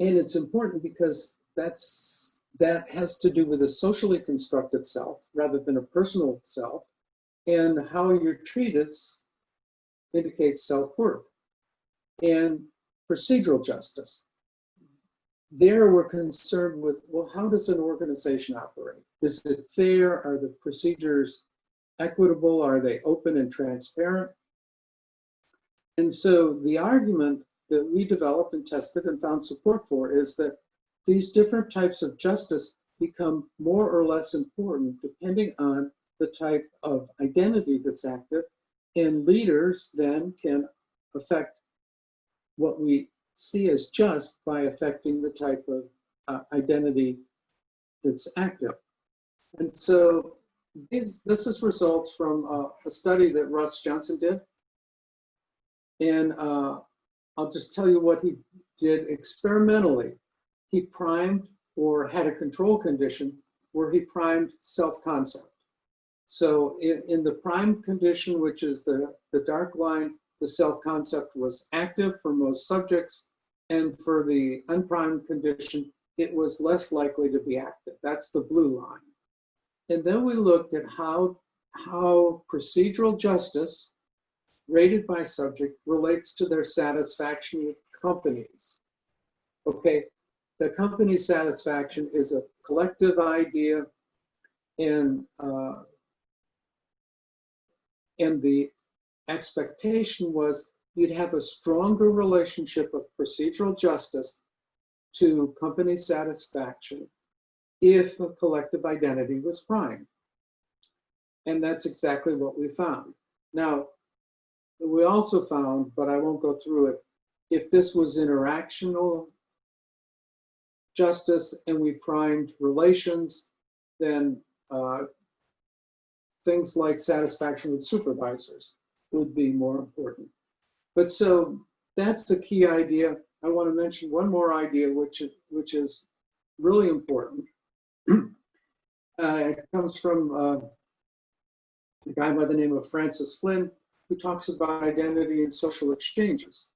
And it's important because that has to do with a socially constructed self rather than a personal self, and how you're treated indicates self-worth. And procedural justice. There we're concerned with, well, how does an organization operate? Is it fair? Are the procedures equitable? Are they open and transparent? And so the argument that we developed and tested and found support for is that these different types of justice become more or less important depending on the type of identity that's active, and leaders then can affect what we see as just by affecting the type of identity that's active. And so this is results from a study that Russ Johnson did. And I'll just tell you what he did experimentally. He primed or had a control condition where he primed self-concept. So in the primed condition, which is the dark line, the self-concept was active for most subjects, and for the unprimed condition, it was less likely to be active. That's the blue line. And then we looked at how procedural justice rated by subject relates to their satisfaction with companies. Okay, the company satisfaction is a collective idea, and the expectation was you'd have a stronger relationship of procedural justice to company satisfaction if a collective identity was primed. And that's exactly what we found. Now, we also found, but I won't go through it, if this was interactional justice and we primed relations, then things like satisfaction with supervisors would be more important. But so that's the key idea. I want to mention one more idea, which is really important. It comes from a guy by the name of Francis Flynn, who talks about identity and social exchanges.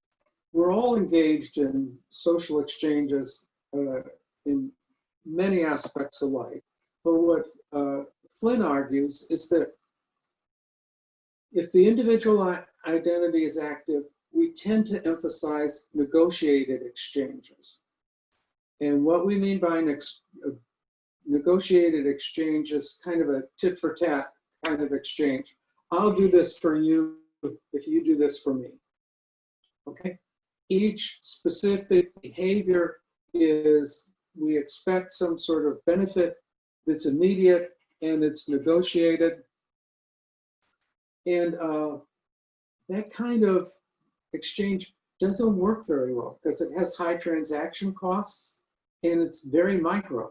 We're all engaged in social exchanges in many aspects of life. But what Flynn argues is that if the individual identity is active, we tend to emphasize negotiated exchanges. And what we mean by a negotiated exchange is kind of a tit for tat kind of exchange. I'll do this for you if you do this for me. Okay? Each specific behavior is, we expect some sort of benefit that's immediate and it's negotiated. And that kind of exchange doesn't work very well because it has high transaction costs and it's very micro.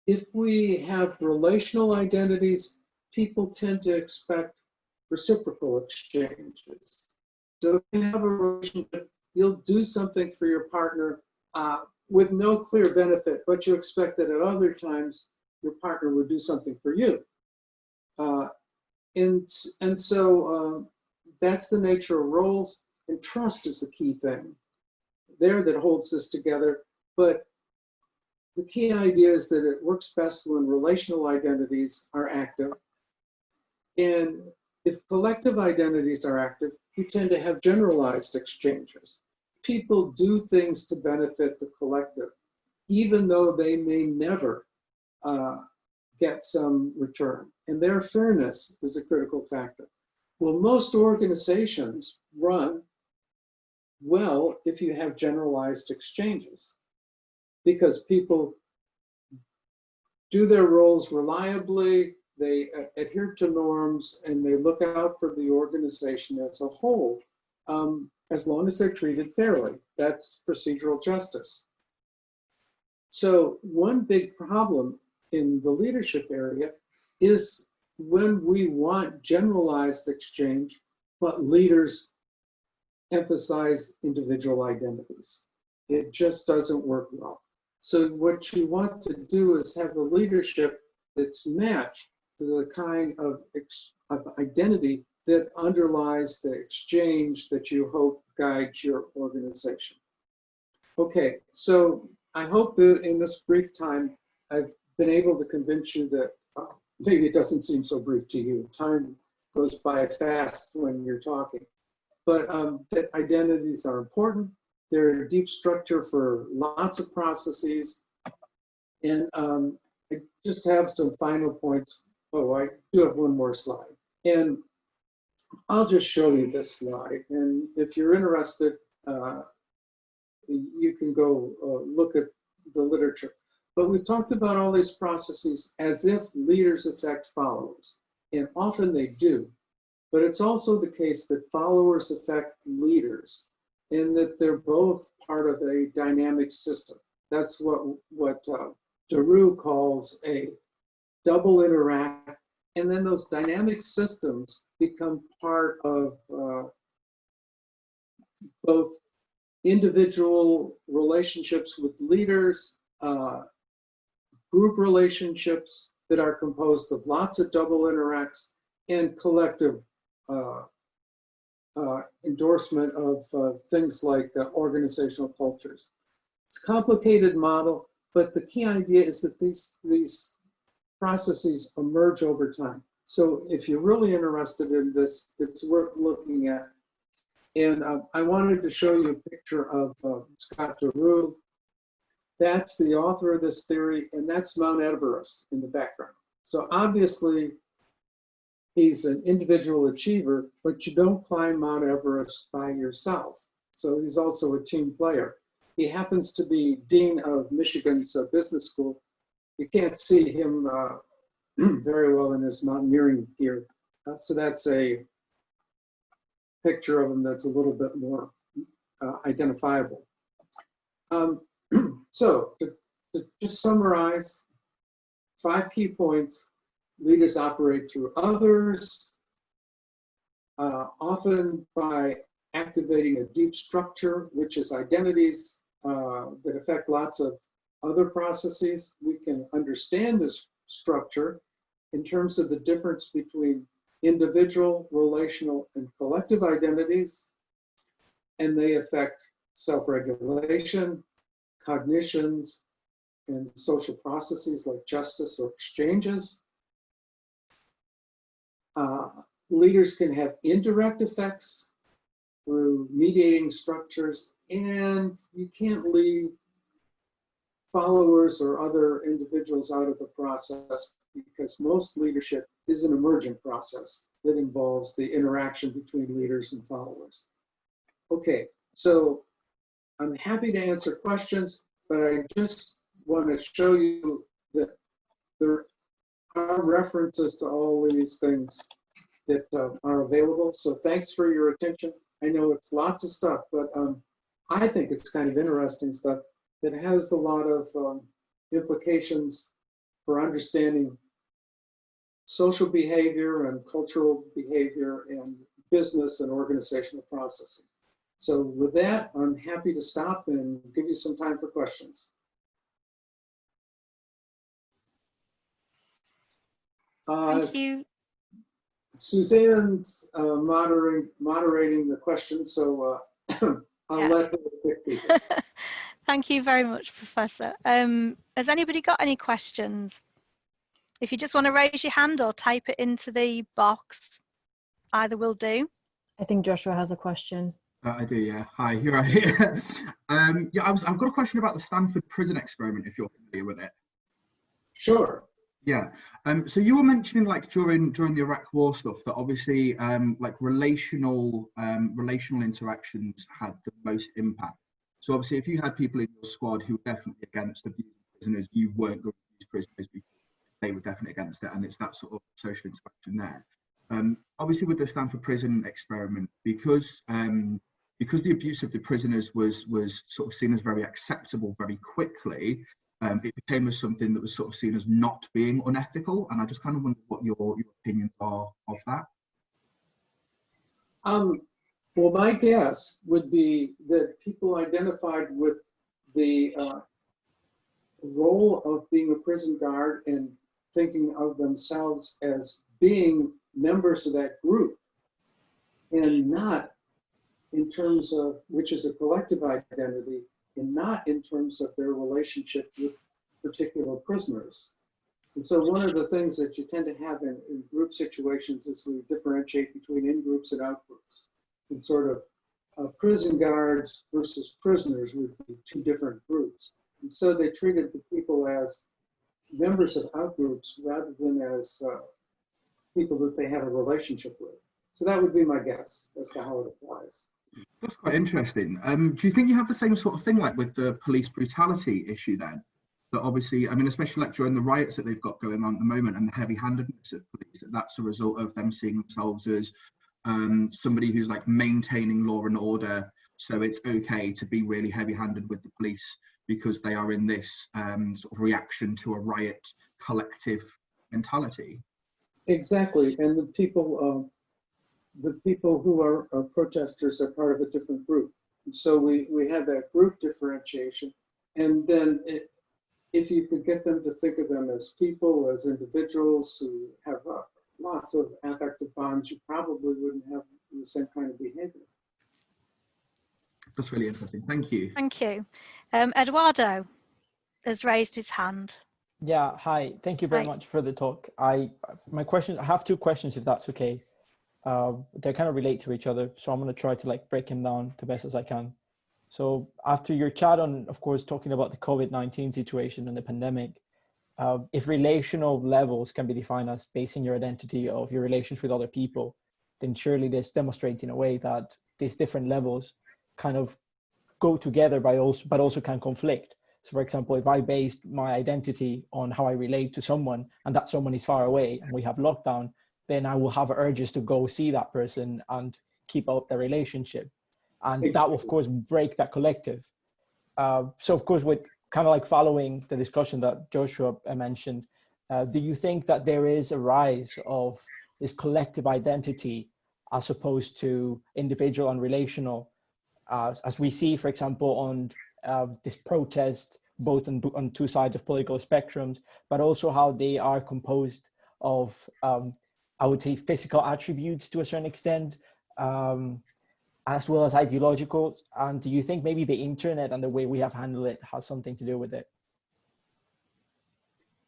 If we have relational identities, people tend to expect reciprocal exchanges. So if you have a relationship, you'll do something for your partner with no clear benefit, but you expect that at other times your partner would do something for you. And so that's the nature of roles, and trust is the key thing there that holds this together. But the key idea is that it works best when relational identities are active. And if collective identities are active, we tend to have generalized exchanges. People do things to benefit the collective, even though they may never get some return. And their fairness is a critical factor. Well, most organizations run well if you have generalized exchanges, because people do their roles reliably, they adhere to norms, and they look out for the organization as a whole, as long as they're treated fairly. That's procedural justice. So one big problem in the leadership area is when we want generalized exchange, but leaders emphasize individual identities. It just doesn't work well. So what you want to do is have the leadership that's matched to the kind of identity that underlies the exchange that you hope guides your organization. Okay, so I hope that in this brief time, I've been able to convince you that maybe it doesn't seem so brief to you. Time goes by fast when you're talking. But that identities are important. They're a deep structure for lots of processes. And I just have some final points. Oh, I do have one more slide. And I'll just show you this slide. And if you're interested, you can go look at the literature. But we've talked about all these processes as if leaders affect followers. And often they do. But it's also the case that followers affect leaders, and that they're both part of a dynamic system. That's what Durham calls a double interact, and then those dynamic systems become part of both individual relationships with leaders, group relationships that are composed of lots of double interacts, and collective endorsement of things like organizational cultures. It's a complicated model, but the key idea is that these processes emerge over time. So if you're really interested in this, it's worth looking at. And I wanted to show you a picture of Scott Durham. That's the author of this theory, and that's Mount Everest in the background. So obviously, he's an individual achiever, but you don't climb Mount Everest by yourself. So he's also a team player. He happens to be dean of Michigan's business school. You can't see him very well in his mountaineering gear. So that's a picture of him that's a little bit more identifiable. So to just summarize, 5 key points. Leaders operate through others, often by activating a deep structure, which is identities that affect lots of other processes. We can understand this structure in terms of the difference between individual, relational, and collective identities, and they affect self-regulation, cognitions, and social processes like justice or exchanges. Leaders can have indirect effects through mediating structures, and you can't leave followers or other individuals out of the process, because most leadership is an emergent process that involves the interaction between leaders and followers. Okay, so I'm happy to answer questions, but I just want to show you that there are references to all these things that are available. So thanks for your attention. I know it's lots of stuff, but I think it's kind of interesting stuff that has a lot of implications for understanding social behavior and cultural behavior and business and organizational processing. So with that, I'm happy to stop and give you some time for questions. Thank you. Suzanne's moderating the question, so I'll let her pick people. Thank you very much, Professor. Has anybody got any questions? If you just want to raise your hand or type it into the box, either will do. I think Joshua has a question. I do, yeah. Hi, you're right. Yeah, I've got a question about the Stanford prison experiment, if you're familiar with it. Sure. Yeah. So you were mentioning, like, during the Iraq War stuff, that obviously like relational interactions had the most impact. So obviously, if you had people in your squad who were definitely against abusing prisoners, you weren't going to use prisoners because they were definitely against it, and it's that sort of social interaction there. Obviously, with the Stanford Prison experiment, because the abuse of the prisoners was sort of seen as very acceptable very quickly, it became as something that was sort of seen as not being unethical. And I just kind of wonder what your opinions are of that. Well, my guess would be that people identified with the role of being a prison guard and thinking of themselves as being members of that group, and not in terms of, which is a collective identity, and not in terms of their relationship with particular prisoners. And so one of the things that you tend to have in group situations is we differentiate between in-groups and out-groups. And sort of prison guards versus prisoners would be two different groups. And so they treated the people as members of out-groups rather than as people that they had a relationship with. So that would be my guess as to how it applies. That's quite interesting. Do you think you have the same sort of thing like with the police brutality issue then? That obviously, I mean, especially like during the riots that they've got going on at the moment and the heavy-handedness of police, that's a result of them seeing themselves as somebody who's like maintaining law and order. So it's okay to be really heavy-handed with the police because they are in this sort of reaction to a riot collective mentality. Exactly, and the people who are protesters are part of a different group. And so we have that group differentiation. And then if you could get them to think of them as people, as individuals who have lots of affective bonds, you probably wouldn't have the same kind of behavior. That's really interesting. Thank you. Thank you. Eduardo has raised his hand. Yeah, hi. Thank you very much for the talk. I have two questions, if that's okay. They kind of relate to each other, so I'm going to try to like break them down the best as I can. So after your chat on, of course, talking about the COVID-19 situation and the pandemic, if relational levels can be defined as basing your identity of your relations with other people, then surely this demonstrates in a way that these different levels kind of go together but also can conflict. So for example, if I based my identity on how I relate to someone and that someone is far away and we have lockdown, then I will have urges to go see that person and keep up the relationship. And that will, of course, break that collective. So, of course, with kind of like following the discussion that Joshua mentioned, do you think that there is a rise of this collective identity as opposed to individual and relational, as we see, for example, on this protest, both on two sides of political spectrums, but also how they are composed of, I would say, physical attributes to a certain extent, as well as ideological? And do you think maybe the internet and the way we have handled it has something to do with it?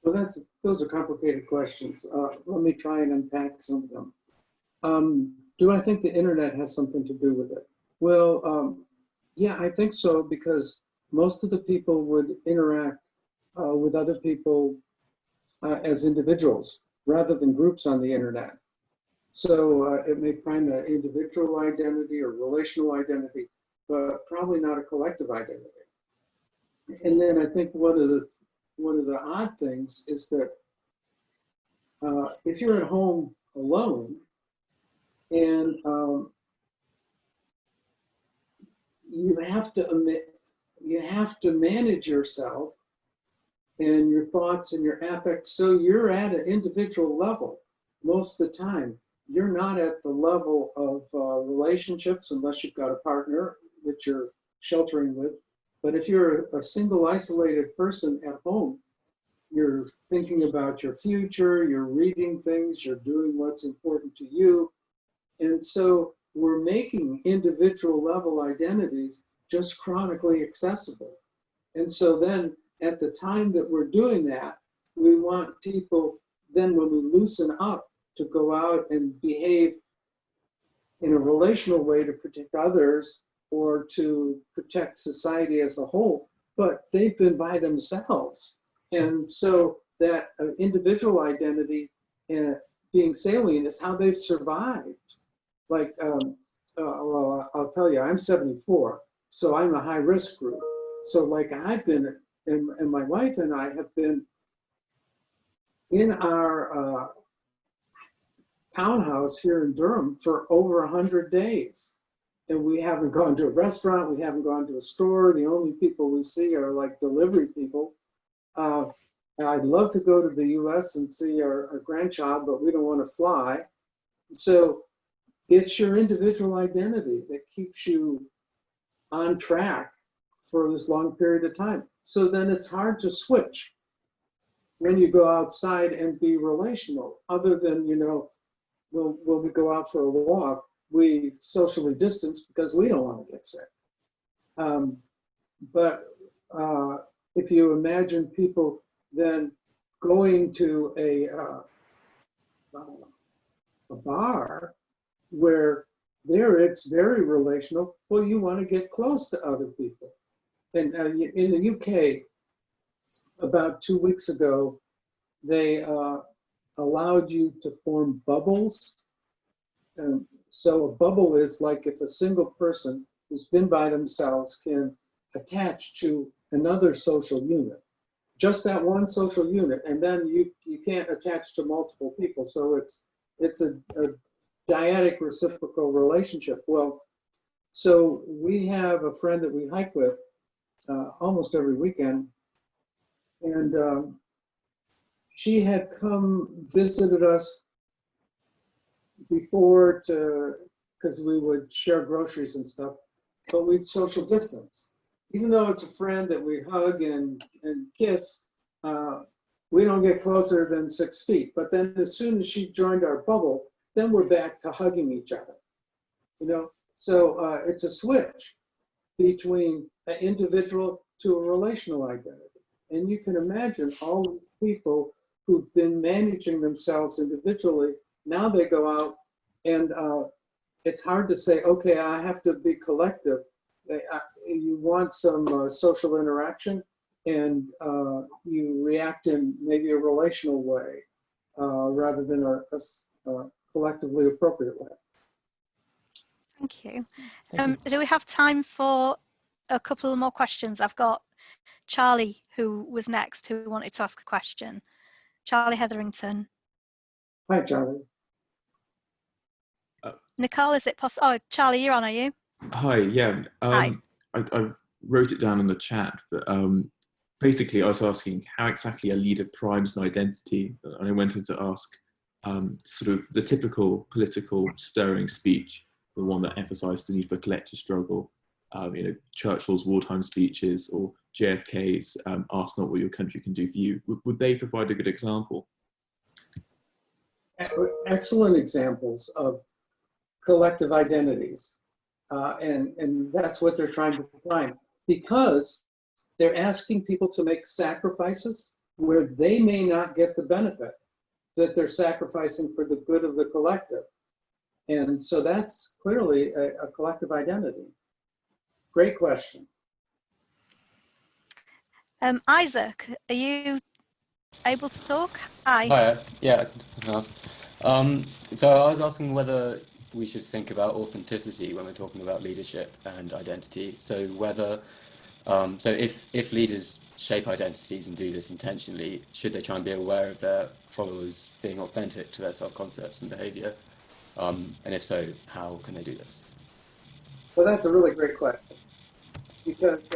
Well, those are complicated questions. Let me try and unpack some of them. Do I think the internet has something to do with it? Well, yeah, I think so, because most of the people would interact with other people as individuals rather than groups on the internet. So it may find an individual identity or relational identity, but probably not a collective identity. And then I think one of the odd things is that if you're at home alone and you have to manage yourself and your thoughts and your affects, so you're at an individual level most of the time. You're not at the level of relationships unless you've got a partner that you're sheltering with. But if you're a single isolated person at home, you're thinking about your future, you're reading things, you're doing what's important to you. And so we're making individual level identities just chronically accessible. And so then at the time that we're doing that, we want people, then when we loosen up, to go out and behave in a relational way to protect others or to protect society as a whole, but they've been by themselves. And so that individual identity being salient is how they've survived. Like, well, I'll tell you, I'm 74, so I'm a high risk group. So like I've been, and my wife and I have been in our townhouse here in Durham for over 100 days. And we haven't gone to a restaurant, we haven't gone to a store. The only people we see are like delivery people. I'd love to go to the US and see our grandchild, but we don't want to fly. So it's your individual identity that keeps you on track for this long period of time. So then it's hard to switch when you go outside and be relational, other than, you know, when we go out for a walk, we socially distance because we don't want to get sick. But if you imagine people then going to a bar where there it's very relational, well, you want to get close to other people. And in the UK, about 2 weeks ago, they allowed you to form bubbles. So a bubble is like if a single person who's been by themselves can attach to another social unit, just that one social unit, and then you can't attach to multiple people. So it's a dyadic reciprocal relationship. Well, so we have a friend that we hike with almost every weekend, and she had come visited us before because we would share groceries and stuff, but we'd social distance. Even though it's a friend that we hug and kiss, we don't get closer than 6 feet. But then as soon as she joined our bubble, then we're back to hugging each other. You know, so it's a switch between an individual to a relational identity. And you can imagine all these people who've been managing themselves individually, now they go out and it's hard to say, okay, I have to be collective. You want some social interaction, and you react in maybe a relational way rather than a collectively appropriate way. Thank you. Thank you. Do we have time for a couple more questions? I've got Charlie, who was next, who wanted to ask a question. Charlie Hetherington. Hi, Charlie. Nicole, is it possible? Oh, Charlie, you're on, are you? Hi, yeah. Hi. I wrote it down in the chat, but basically I was asking how exactly a leader primes an identity, and I went on to ask sort of the typical political stirring speech, the one that emphasized the need for collective struggle, you know, Churchill's wartime speeches or JFK's ask not what your country can do for you. Would they provide a good example? Excellent examples of collective identities. And that's what they're trying to define, because they're asking people to make sacrifices where they may not get the benefit, that they're sacrificing for the good of the collective. And so that's clearly a collective identity. Great question. Isaac, are you able to talk? Hi. Hi, yeah. So I was asking whether we should think about authenticity when we're talking about leadership and identity. So whether, so if leaders shape identities and do this intentionally, should they try and be aware of their followers being authentic to their self-concepts and behaviour? And if so, how can they do this? Well, that's a really great question, because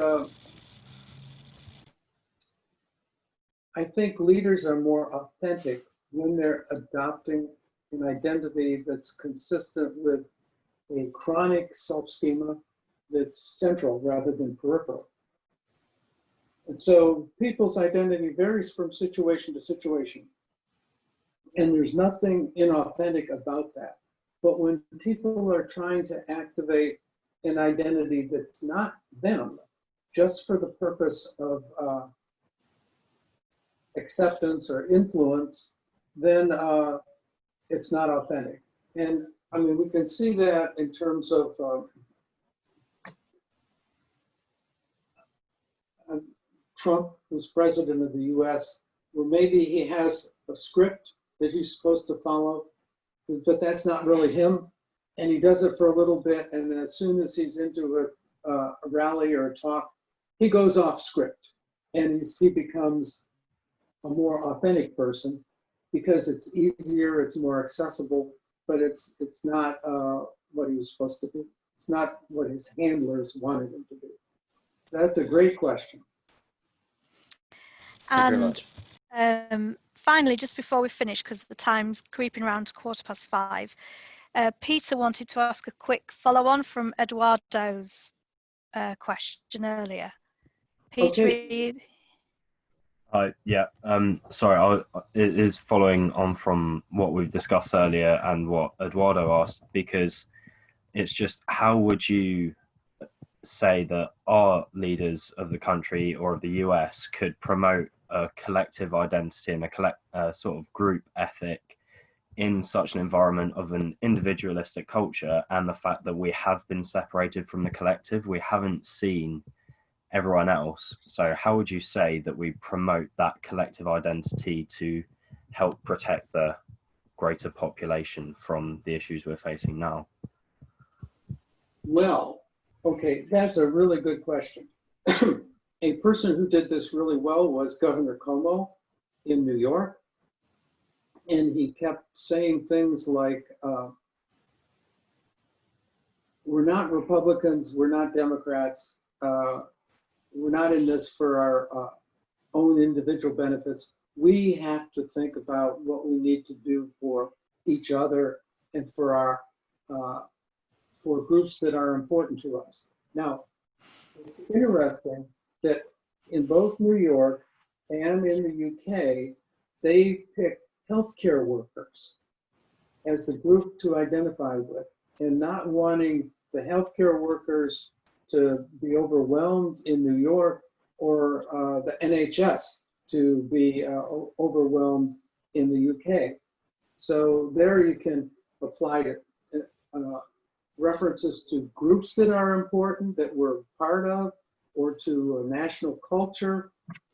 I think leaders are more authentic when they're adopting an identity that's consistent with a chronic self-schema that's central rather than peripheral. And so people's identity varies from situation to situation. And there's nothing inauthentic about that. But when people are trying to activate an identity that's not them, just for the purpose of acceptance or influence, then it's not authentic. And I mean, we can see that in terms of Trump, who's president of the US, where maybe he has a script that he's supposed to follow, but that's not really him. And he does it for a little bit, and as soon as he's into a rally or a talk, he goes off script, and he becomes a more authentic person. because it's easier, it's more accessible, but it's not what he was supposed to do. It's not what his handlers wanted him to do. So that's a great question. Thank you very much. Finally, just before we finish, because the time's creeping around to 5:15, Peter wanted to ask a quick follow-on from Eduardo's question earlier. Peter, Okay. Yeah, sorry, it is following on from what we've discussed earlier and what Eduardo asked, because it's just, how would you say that our leaders of the country or of the US could promote a collective identity and a sort of group ethic in such an environment of an individualistic culture, and the fact that we have been separated from the collective, we haven't seen everyone else. So how would you say that we promote that collective identity to help protect the greater population from the issues we're facing now? Well, okay, that's a really good question. A person who did this really well was Governor Cuomo in New York. And he kept saying things like, we're not Republicans, we're not Democrats, we're not in this for our own individual benefits. We have to think about what we need to do for each other and for our for groups that are important to us. Now, it's interesting that in both New York and in the UK, they picked healthcare workers as a group to identify with, and not wanting the healthcare workers to be overwhelmed in New York, or the NHS to be overwhelmed in the UK. So there you can apply to references to groups that are important, that we're part of, or to a national culture.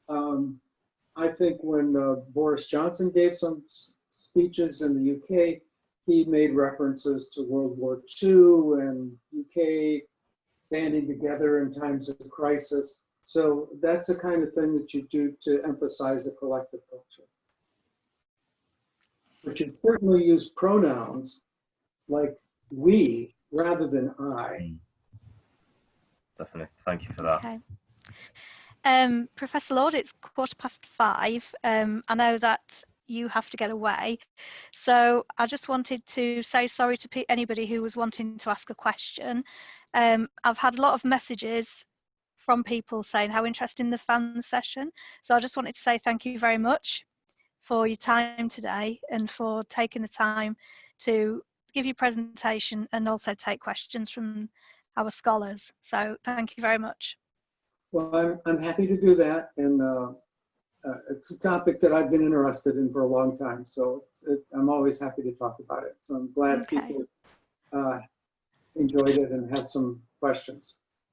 I think when Boris Johnson gave some speeches in the UK, he made references to World War II and UK banding together in times of crisis. So that's the kind of thing that you do to emphasize a collective culture. But you certainly use pronouns like we rather than I. Definitely, thank you for that. Okay. Professor Lord, it's 5:15. I know that you have to get away, so I just wanted to say sorry to anybody who was wanting to ask a question. I've had a lot of messages from people saying how interesting they found the session, so I just wanted to say thank you very much for your time today and for taking the time to give your presentation and also take questions from our scholars. So thank you very much. Well, I'm happy to do that, and it's a topic that I've been interested in for a long time, so I'm always happy to talk about it. So I'm glad people enjoyed it and have some questions.